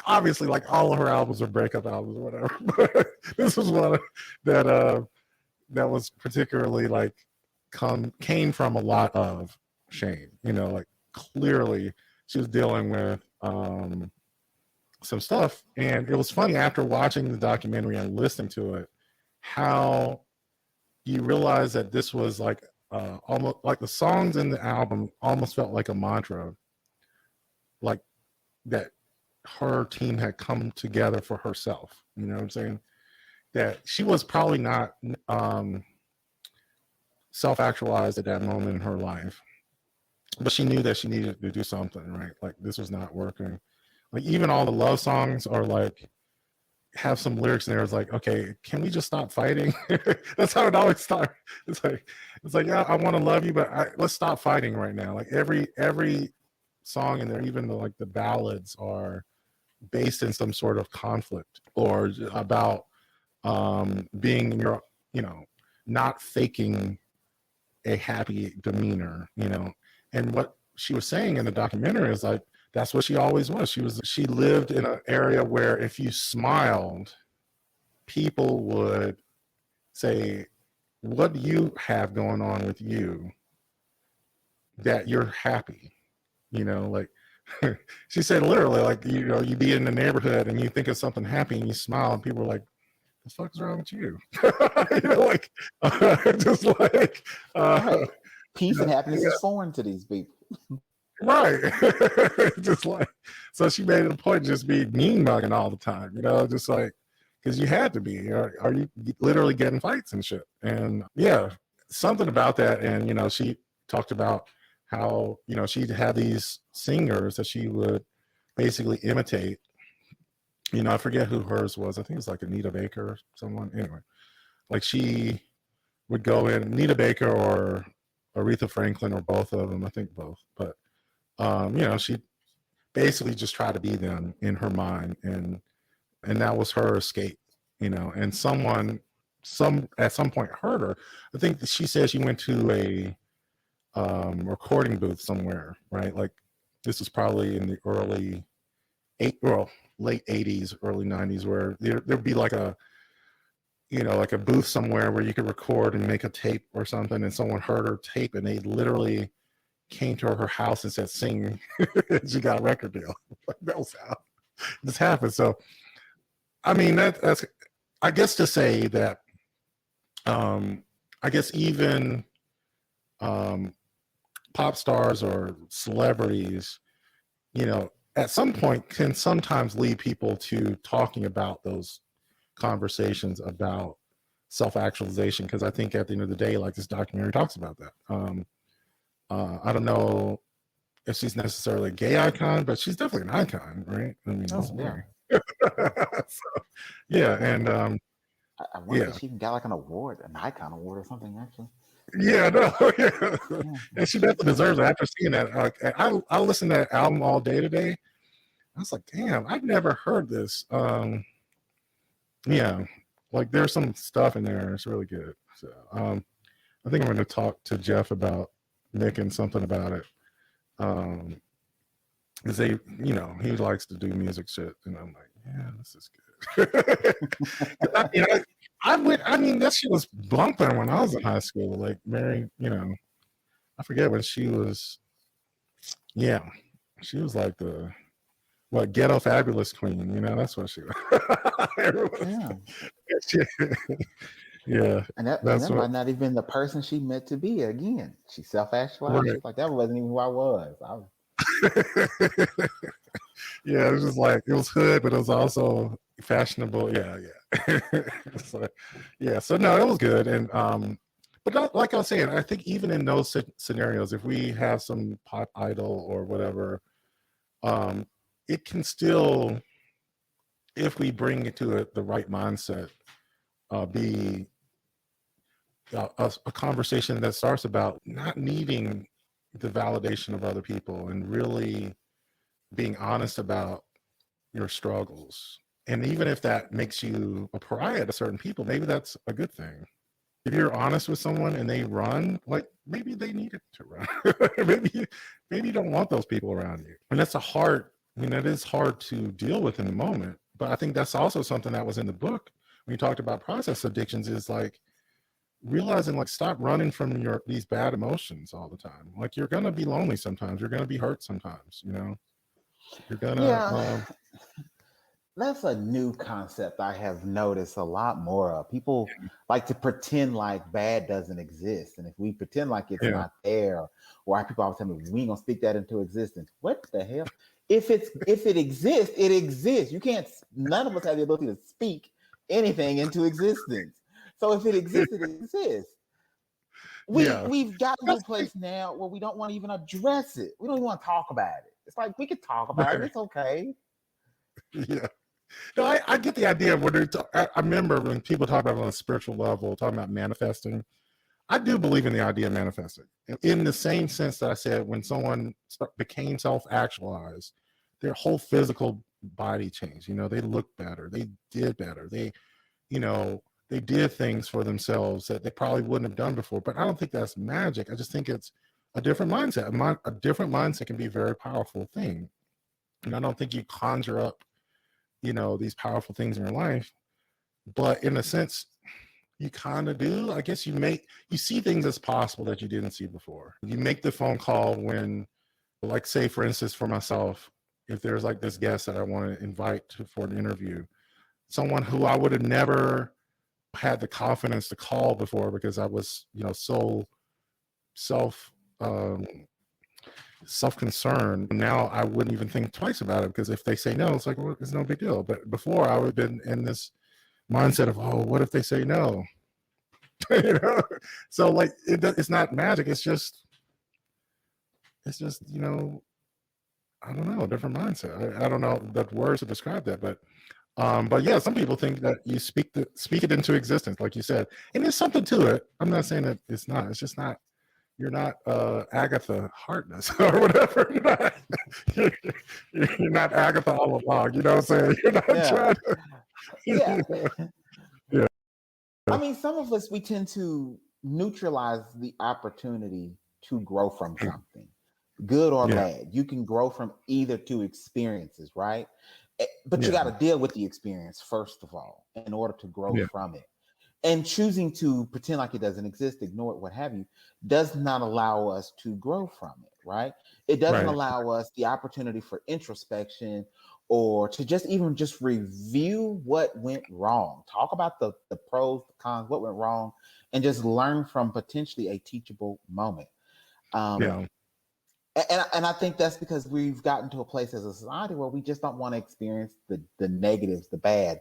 Obviously, like, all of her albums are breakup albums or whatever. But this was one that was particularly like came from a lot of shame. Like, clearly she was dealing with some stuff. And it was funny, after watching the documentary and listening to it, how you realize that this was like almost like the songs in the album almost felt like a mantra, like that her team had come together for herself. You know what I'm saying? That she was probably not self-actualized at that moment in her life, but she knew that she needed to do something, right? Like, this was not working. Like, even all the love songs are like, have some lyrics in there. It's like, okay, can we just stop fighting? That's how it always starts. It's like, yeah, I want to love you, but let's stop fighting right now. Like every song in there, even the ballads are based in some sort of conflict or about being in your, not faking a happy demeanor, and what she was saying in the documentary is like, that's what she always was. She lived in an area where if you smiled, people would say, what do you have going on with you that you're happy? Like she said literally, like, you be in the neighborhood and you think of something happy and you smile and people are like, the fuck's wrong with you? Just like right. Peace and happiness is foreign to these people. Right. Just like, so she made it a point to just be mean mugging all the time, just like, because you had to be. Are you literally getting fights and shit? And yeah, something about that. And, she talked about how, she'd have these singers that she would basically imitate. I forget who hers was. I think it was like Anita Baker or someone. Anyway, like she would go in, Anita Baker or Aretha Franklin or both of them. I think both. But, she basically just tried to be them in her mind. And that was her escape, and at some point heard her. I think she said she went to a recording booth somewhere, right? Like this was probably in the late 80s, early 90s, where there'd be like a booth somewhere where you could record and make a tape or something, and someone heard her tape and they literally came to her house and said, sing. She got a record deal. That was how this happened. So I mean, that's, I guess, to say that, I guess even pop stars or celebrities, at some point can sometimes lead people to talking about those conversations about self-actualization. Because I think at the end of the day, like this documentary talks about that. I don't know if she's necessarily a gay icon, but she's definitely an icon, right? I mean, Yeah. So, yeah, and I wonder if she got like an award, an icon award or something, actually. Yeah, no, yeah. And she definitely deserves it. After seeing that, I listened to that album all day today. I was like, damn, I've never heard this. Yeah, like there's some stuff in there. It's really good. So I think I'm going to talk to Jeff about making something about it. Because he likes to do music shit, and I'm like, yeah, this is good. I mean, that shit was bumping when I was in high school. Like Mary, I forget when she was. Yeah, she was like the ghetto fabulous queen. That's what she was. Yeah, and that might not even the person she meant to be. Again, she self-actualized. Right. She's like, that wasn't even who I was. Yeah, it was just like, it was hood, but it was also fashionable. Yeah. So, yeah, so no, it was good. And but like I was saying, I think even in those scenarios, if we have some pop idol or whatever, it can still, if we bring it to the right mindset, be a conversation that starts about not needing the validation of other people and really being honest about your struggles. And even if that makes you a pariah to certain people, maybe that's a good thing. If you're honest with someone and they run, like maybe they needed to run. maybe you don't want those people around you. And that is hard to deal with in the moment. But I think that's also something that was in the book when you talked about process addictions, is like realizing, like, stop running from these bad emotions all the time. Like, you're gonna be lonely sometimes, you're gonna be hurt sometimes, you're gonna That's a new concept I have noticed a lot more of. People like to pretend like bad doesn't exist. And if we pretend like it's not there, or people always tell me, we ain't gonna speak that into existence. What the hell? If it exists, it exists. You can't, none of us have the ability to speak anything into existence. So if it exists, it exists. We've gotten to a place now where we don't want to even address it. We don't even want to talk about it. It's like, we could talk about it. It's okay. Yeah. No, I get the idea of what I remember when people talk about it on a spiritual level, talking about manifesting. I do believe in the idea of manifesting in the same sense that I said when someone became self-actualized, their whole physical body changed. They looked better, they did better, they did things for themselves that they probably wouldn't have done before. But I don't think that's magic. I just think it's a different mindset. A different mindset can be a very powerful thing. And I don't think you conjure up, these powerful things in your life. But in a sense, you kind of do. I guess you see things as possible that you didn't see before. You make the phone call when, like, say, for instance, for myself, if there's like this guest that I want to invite for an interview, someone who I would have never had the confidence to call before because I was, so self-concerned. Now I wouldn't even think twice about it because if they say no, it's like, well, it's no big deal. But before I would have been in this mindset of, oh, what if they say no? So like it's not magic. It's just I don't know, a different mindset. I don't know the words to describe that, but yeah, some people think that you speak it into existence, like you said, and there's something to it. I'm not saying that it's not. It's just not. You're not Agatha Harkness or whatever. You're not Agatha all along. You know what I'm saying? You're not trying to. Yeah. Yeah. I mean, some of us, we tend to neutralize the opportunity to grow from something, good or bad. You can grow from either two experiences, right? But you got to deal with the experience first of all in order to grow from it. And choosing to pretend like it doesn't exist, ignore it, what have you, does not allow us to grow from it, right? It doesn't allow us the opportunity for introspection or to just review what went wrong. Talk about the pros, the cons, what went wrong, and just learn from potentially a teachable moment. And I think that's because we've gotten to a place as a society where we just don't want to experience the negatives, the bad,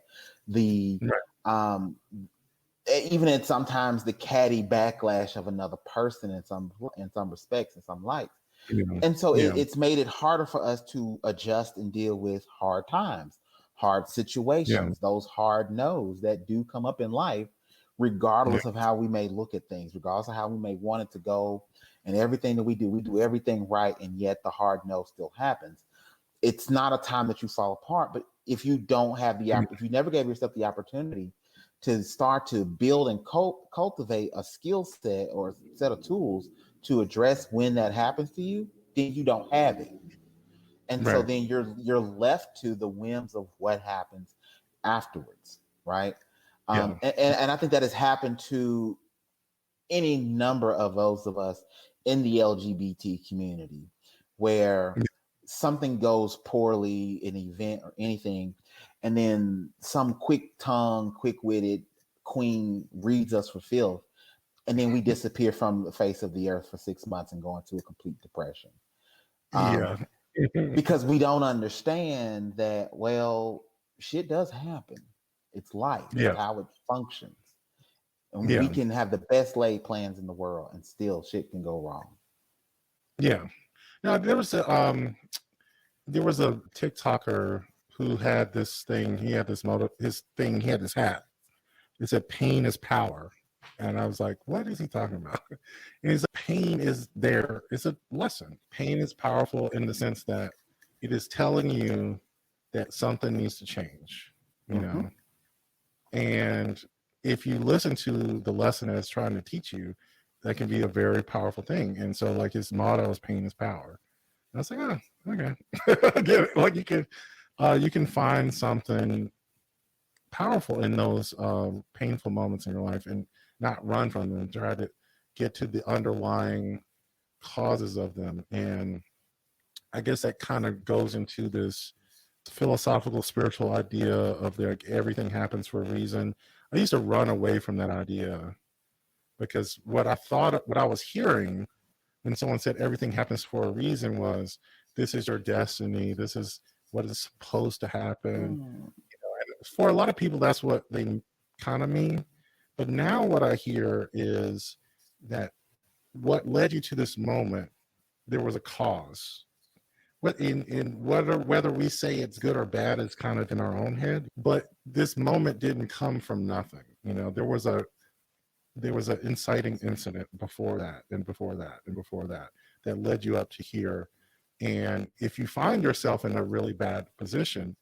even in sometimes the catty backlash of another person in some respects and some lights. And so it's made it harder for us to adjust and deal with hard times, hard situations, those hard no's that do come up in life, regardless of how we may look at things, regardless of how we may want it to go. And everything that we do everything right, and yet the hard no still happens. It's not a time that you fall apart, but if you don't have if you never gave yourself the opportunity to start to build and cultivate a skill set or a set of tools to address when that happens to you, then you don't have it. And so then you're left to the whims of what happens afterwards, right? And I think that has happened to any number of those of us in the LGBT community where something goes poorly, an event or anything, and then some quick-tongued, quick-witted queen reads us for filth, and then we disappear from the face of the earth for 6 months and go into a complete depression. Because we don't understand that, well, shit does happen. It's life. It's how it functions. And we can have the best laid plans in the world and still shit can go wrong. Yeah. Now there was a TikToker who had this thing. He had this he had this hat. It said pain is power. And I was like, what is he talking about? And he's like, pain is there. It's a lesson. Pain is powerful in the sense that it is telling you that something needs to change, you know? And if you listen to the lesson that it's trying to teach you, that can be a very powerful thing. And so like his motto is pain is power. And I was like, oh, okay. I get it. Like you can find something powerful in those painful moments in your life and not run from them, try to get to the underlying causes of them. And I guess that kind of goes into this philosophical spiritual idea of like everything happens for a reason. I used to run away from that idea because what I was hearing when someone said everything happens for a reason was, this is your destiny, this is what is supposed to happen. For a lot of people, that's what they kind of mean. But now what I hear is that what led you to this moment, there was a cause. whether we say it's good or bad is kind of in our own head. But this moment didn't come from nothing. There was an inciting incident before that and before that and before that led you up to here. And if you find yourself in a really bad position,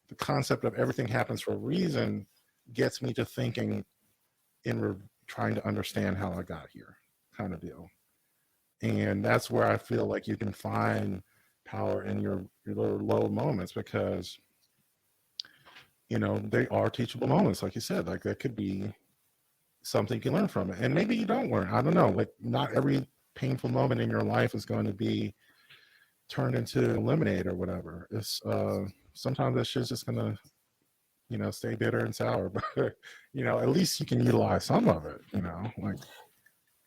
the concept of everything happens for a reason gets me to thinking trying to understand how I got here, kind of deal. And that's where I feel like you can find power in your low moments, because they are teachable moments, like you said. Like, that could be something you can learn from it, and maybe you don't learn. I don't know. Like, not every painful moment in your life is going to be turned into lemonade or whatever. It's sometimes that shit's just gonna stay bitter and sour, but at least you can utilize some of it. Like,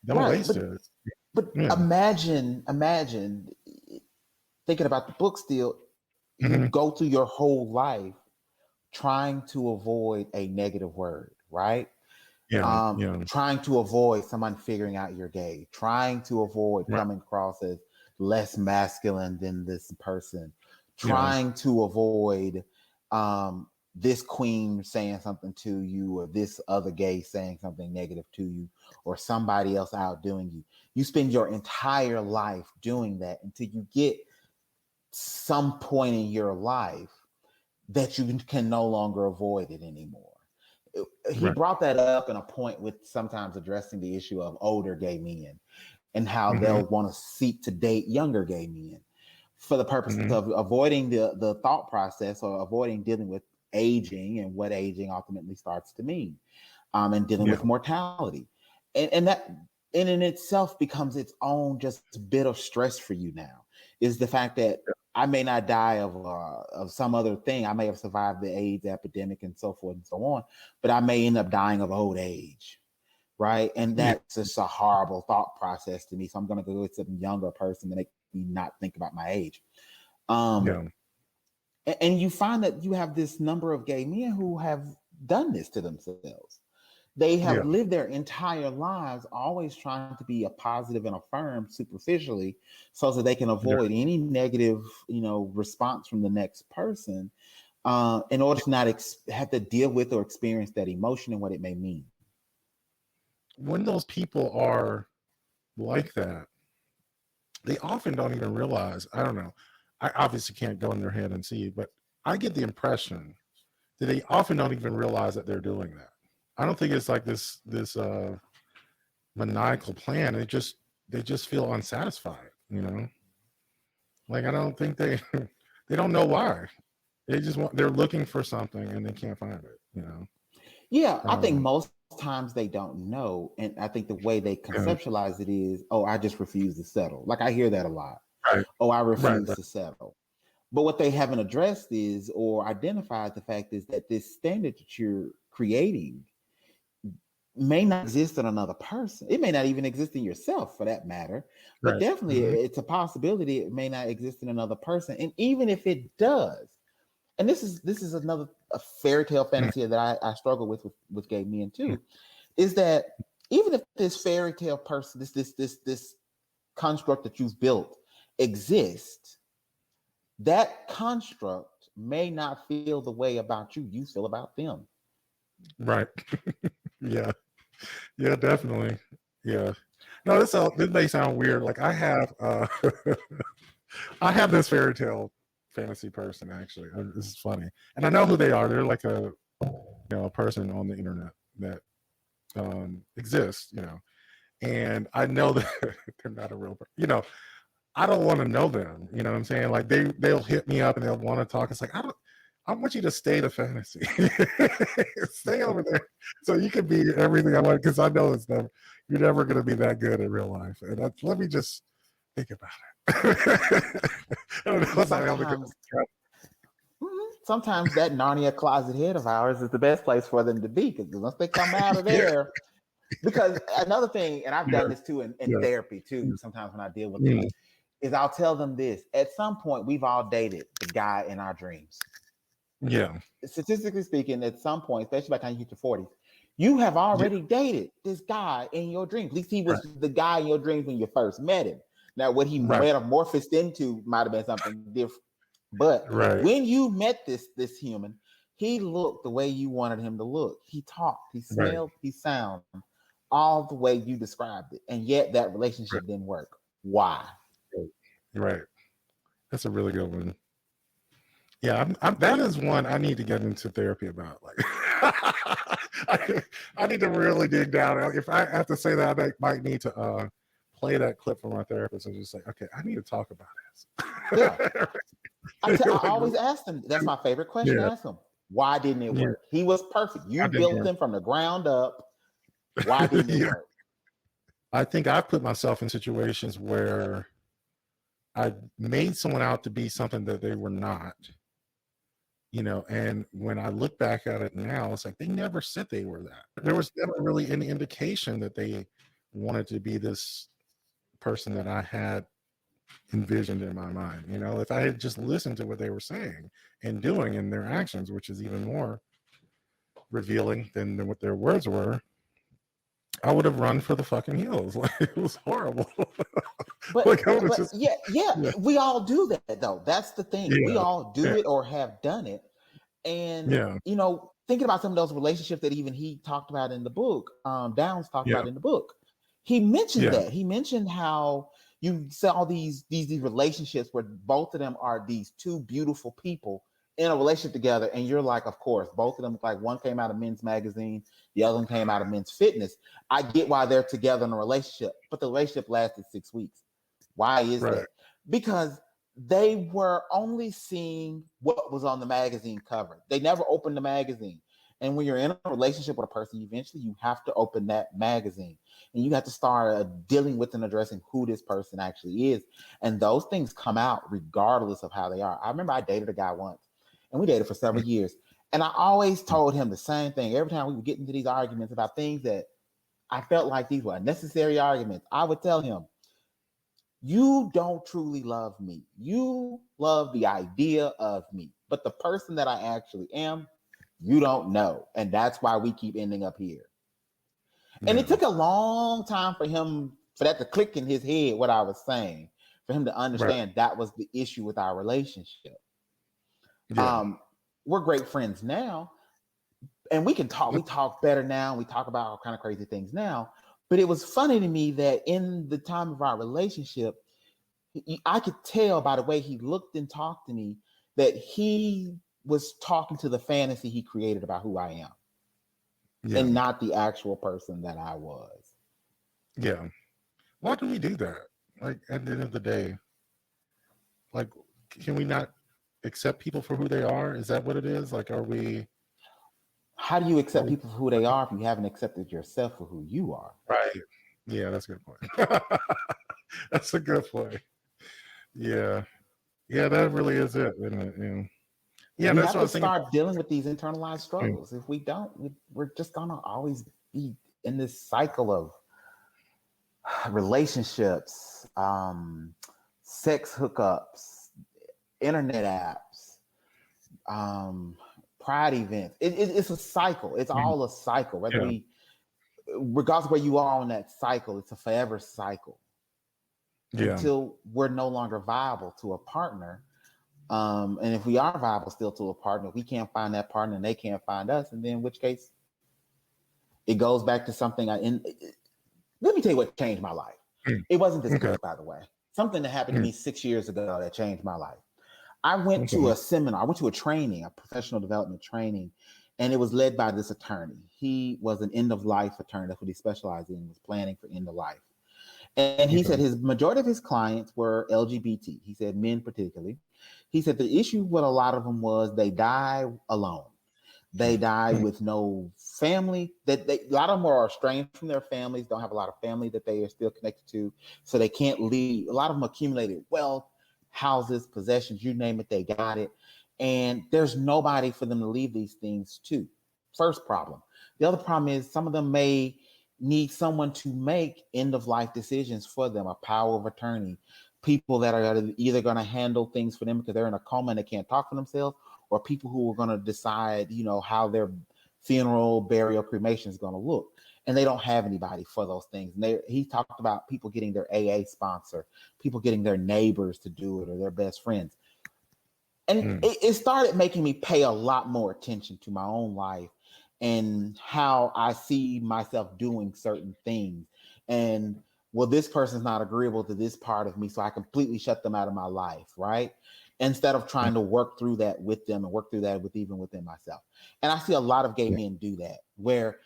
don't waste it. But imagine thinking about the book still. You go through your whole life trying to avoid a negative word, right? Trying to avoid someone figuring out you're gay, trying to avoid coming across as less masculine than this person, trying to avoid this queen saying something to you, or this other gay saying something negative to you, or somebody else outdoing you. You spend your entire life doing that until you get some point in your life that you can no longer avoid it anymore. He brought that up in a point with sometimes addressing the issue of older gay men and how they'll want to seek to date younger gay men for the purpose of avoiding the thought process, or avoiding dealing with aging and what aging ultimately starts to mean, and dealing with mortality. And that in itself becomes its own just bit of stress for you now, is the fact that I may not die of some other thing. I may have survived the AIDS epidemic and so forth and so on, but I may end up dying of old age, right? And that's just a horrible thought process to me. So I'm going to go with some younger person to make me not think about my age. And you find that you have this number of gay men who have done this to themselves. They have lived their entire lives always trying to be a positive and affirm superficially, so that they can avoid any negative, response from the next person, in order to not have to deal with or experience that emotion and what it may mean. When those people are like that, they often don't even realize. I don't know. I obviously can't go in their head and see, but I get the impression that they often don't even realize that they're doing that. I don't think it's like this maniacal plan. They just feel unsatisfied, Like, I don't think they don't know why. They're looking for something and they can't find it, Yeah, I think most times they don't know. And I think the way they conceptualize it is, oh, I just refuse to settle. Like, I hear that a lot. Right. Oh, I refuse to settle. But what they haven't addressed is, or identified the fact is, that this standard that you're creating may not exist in another person. It may not even exist in yourself, for that matter. But definitely it's a possibility it may not exist in another person. And even if it does, and this is another fairy tale fantasy that I struggle with gay men too, is that even if this fairy tale person, this construct that you've built exists, that construct may not feel the way about you feel about them. Right. Yeah, definitely. Yeah. No, this may sound weird. Like, I have I have this fairy tale fantasy person, actually. This is funny, and I know who they are. They're like a person on the internet that exists, and I know that they're not a real person. I don't want to know them. You know what I'm saying? Like, they'll hit me up and they'll want to talk. It's like, I want you to stay the fantasy. Stay over there so you can be everything I want, because I know you're never going to be that good in real life. And let me just think about it. I don't know. Sometimes that Narnia closet head of ours is the best place for them to be, because once they come out of there, because another thing, and I've done this too in therapy too, sometimes when I deal with them, is I'll tell them this: at some point, we've all dated the guy in our dreams. Yeah. Statistically speaking, at some point, especially by the time you hit your 40s, you have already dated this guy in your dreams. At least he was the guy in your dreams when you first met him. Now, what he metamorphosed into might have been something different. But when you met this human, he looked the way you wanted him to look. He talked, he smelled, he sounded all the way you described it. And yet that relationship didn't work. Why? Right. That's a really good one. Yeah, that is one I need to get into therapy about. Like, I need to really dig down. If I have to say that, I might need to play that clip for my therapist and just say, okay, I need to talk about this. Yeah. I always ask them. That's my favorite question to ask them. Why didn't it work? He was perfect. You built him from the ground up. Why didn't it work? I think I've put myself in situations where I made someone out to be something that they were not. And when I look back at it now, it's like they never said they were that. There was never really any indication that they wanted to be this person that I had envisioned in my mind. If I had just listened to what they were saying and doing in their actions, which is even more revealing than what their words were, I would have run for the fucking hills. Like, it was horrible. But we all do that though. That's the thing. Yeah, we all do it or have done it. And thinking about some of those relationships that even he talked about in the book, Downs talked about in the book. He mentioned that. He mentioned how you saw these relationships where both of them are these two beautiful people in a relationship together, and you're like, of course, both of them, like one came out of Men's Magazine, the other one came out of Men's Fitness. I get why they're together in a relationship, but the relationship lasted 6 weeks. Why is that? Because they were only seeing what was on the magazine cover. They never opened the magazine. And when you're in a relationship with a person, eventually you have to open that magazine and you have to start dealing with and addressing who this person actually is. And those things come out regardless of how they are. I remember I dated a guy once and we dated for several years. And I always told him the same thing. Every time we would get into these arguments about things that I felt like these were unnecessary arguments, I would tell him, you don't truly love me. You love the idea of me. But the person that I actually am, you don't know. And that's why we keep ending up here. Yeah. And it took a long time for that to click in his head, what I was saying, for him to understand that was the issue with our relationship. Yeah. We're great friends now. And we talk better now. We talk about all kind of crazy things now. But it was funny to me that in the time of our relationship, I could tell by the way he looked and talked to me that he was talking to the fantasy he created about who I am and not the actual person that I was. Yeah. Why do we do that? Like, at the end of the day, like, can we not accept people for who they are? Is that what it is? Like, how do you accept people for who they are if you haven't accepted yourself for who you are? Right. Yeah, that's a good point. That's a good point. Yeah. Yeah, that really is it, isn't it? Yeah, we have to start dealing with these internalized struggles. If we don't, we're just gonna always be in this cycle of relationships, sex hookups, internet apps, pride events. It's a cycle. It's all a cycle. Regardless of where you are on that cycle, it's a forever cycle. Until we're no longer viable to a partner. And if we are viable still to a partner, we can't find that partner and they can't find us. And then in which case it goes back to something. Let me tell you what changed my life. It wasn't this book, by the way. Something that happened to me 6 years ago that changed my life. I went to a seminar. I went to a training, a professional development training, and it was led by this attorney. He was an end-of-life attorney. That's what he specialized in, was planning for end of life. And he said his majority of his clients were LGBT. He said men particularly. He said the issue with a lot of them was they die alone. They die with no family. A lot of them are estranged from their families, don't have a lot of family that they are still connected to. So they can't leave. A lot of them accumulated wealth, houses, possessions, you name it, they got it. And there's nobody for them to leave these things to. First problem. The other problem is some of them may need someone to make end-of-life decisions for them, a power of attorney, people that are either going to handle things for them because they're in a coma and they can't talk for themselves, or people who are going to decide, how their funeral, burial, cremation is going to look. And they don't have anybody for those things. And he talked about people getting their AA sponsor, people getting their neighbors to do it or their best friends. And it started making me pay a lot more attention to my own life and how I see myself doing certain things. And well, this person's not agreeable to this part of me, so I completely shut them out of my life, right? Instead of trying to work through that with them and work through that with even within myself. And I see a lot of gay men do that, where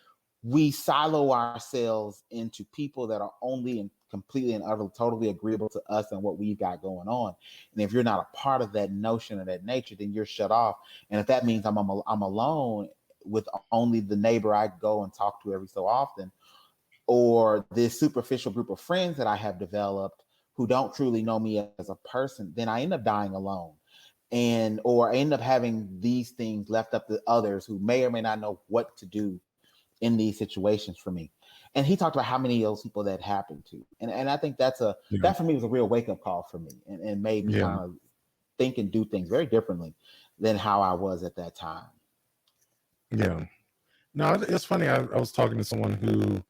we silo ourselves into people that are only and completely and utterly totally agreeable to us and what we've got going on. And if you're not a part of that notion or that nature, then you're shut off. And if that means I'm alone with only the neighbor I go and talk to every so often, or this superficial group of friends that I have developed who don't truly know me as a person, then I end up dying alone. Or I end up having these things left up to others who may or may not know what to do in these situations for me. And he talked about how many of those people that happened to. And I think that for me was a real wake-up call for me and made me kind of think and do things very differently than how I was at that time. Yeah. No, it's funny. I was talking to someone who,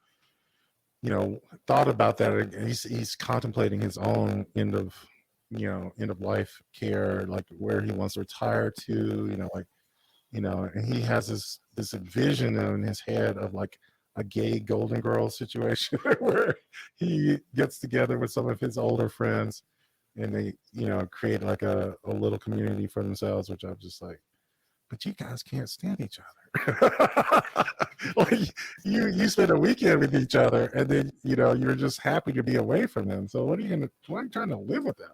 thought about that, and he's contemplating his own end of life care, like where he wants to retire to, and he has this vision in his head of like a gay Golden Girls situation where he gets together with some of his older friends and they, create like a little community for themselves, which I'm just like, but you guys can't stand each other. Like you spend a weekend with each other and then, you're just happy to be away from them. So why are you trying to live with them?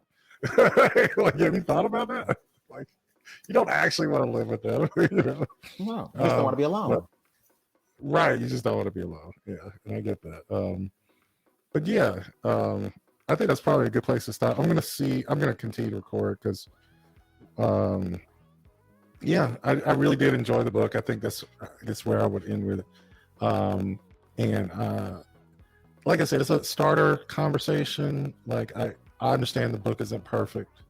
Like, have you thought about that? Like, you don't actually want to live with them. No, you just don't want to be alone. Right. You just don't want to be alone. Yeah. And I get that. But yeah, I think that's probably a good place to stop. I'm going to continue to record because, yeah, I really did enjoy the book. I think that's where I would end with it. Like I said, it's a starter conversation. Like I understand the book isn't perfect,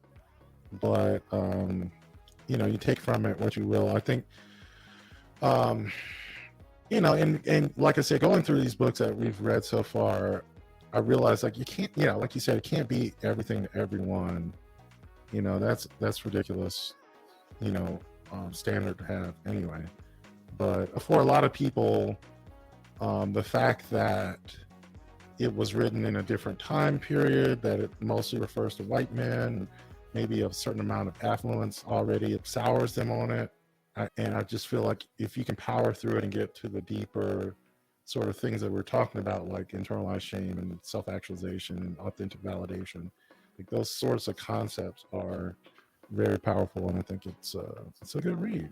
but you take from it what you will. I think, and like I said, going through these books that we've read so far, I realized like you can't, like you said, it can't be everything to everyone. That's ridiculous. Standard to have anyway. But for a lot of people, the fact that it was written in a different time period, that it mostly refers to white men, maybe a certain amount of affluence already, it sours them on it. And I just feel like if you can power through it and get to the deeper sort of things that we're talking about, like internalized shame and self-actualization and authentic validation, like those sorts of concepts are very powerful, and I think it's a good read.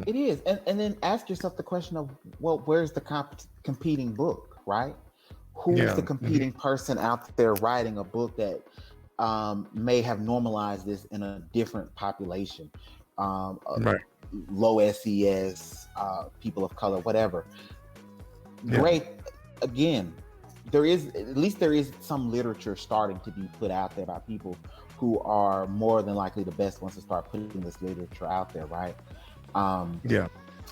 It is, and then ask yourself the question of, well, where's the competing book, right? Who's the competing person out there writing a book that may have normalized this in a different population, right? Low SES, people of color, whatever. Great. Again, there is some literature starting to be put out there by people who are more than likely the best ones to start putting this literature out there, right?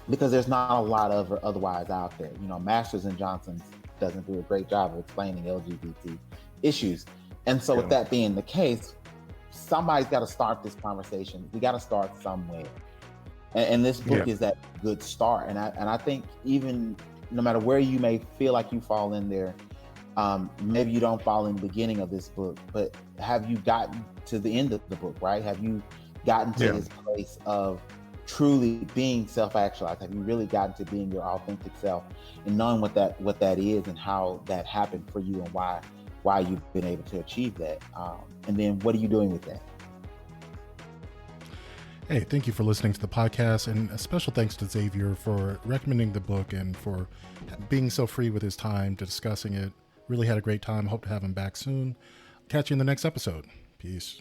Because there's not a lot of otherwise out there. Masters and Johnson doesn't do a great job of explaining LGBT issues. And so with that being the case, somebody's got to start this conversation. We got to start somewhere. And this book is that good start. And I think even no matter where you may feel like you fall in there, maybe you don't fall in the beginning of this book, but have you gotten to the end of the book, right? Have you gotten to this place of truly being self-actualized? Have you really gotten to being your authentic self and knowing what that is and how that happened for you and why you've been able to achieve that? And then what are you doing with that? Hey, thank you for listening to the podcast, and a special thanks to Xavier for recommending the book and for being so free with his time to discussing it. Really had a great time. Hope to have him back soon. Catch you in the next episode. Peace.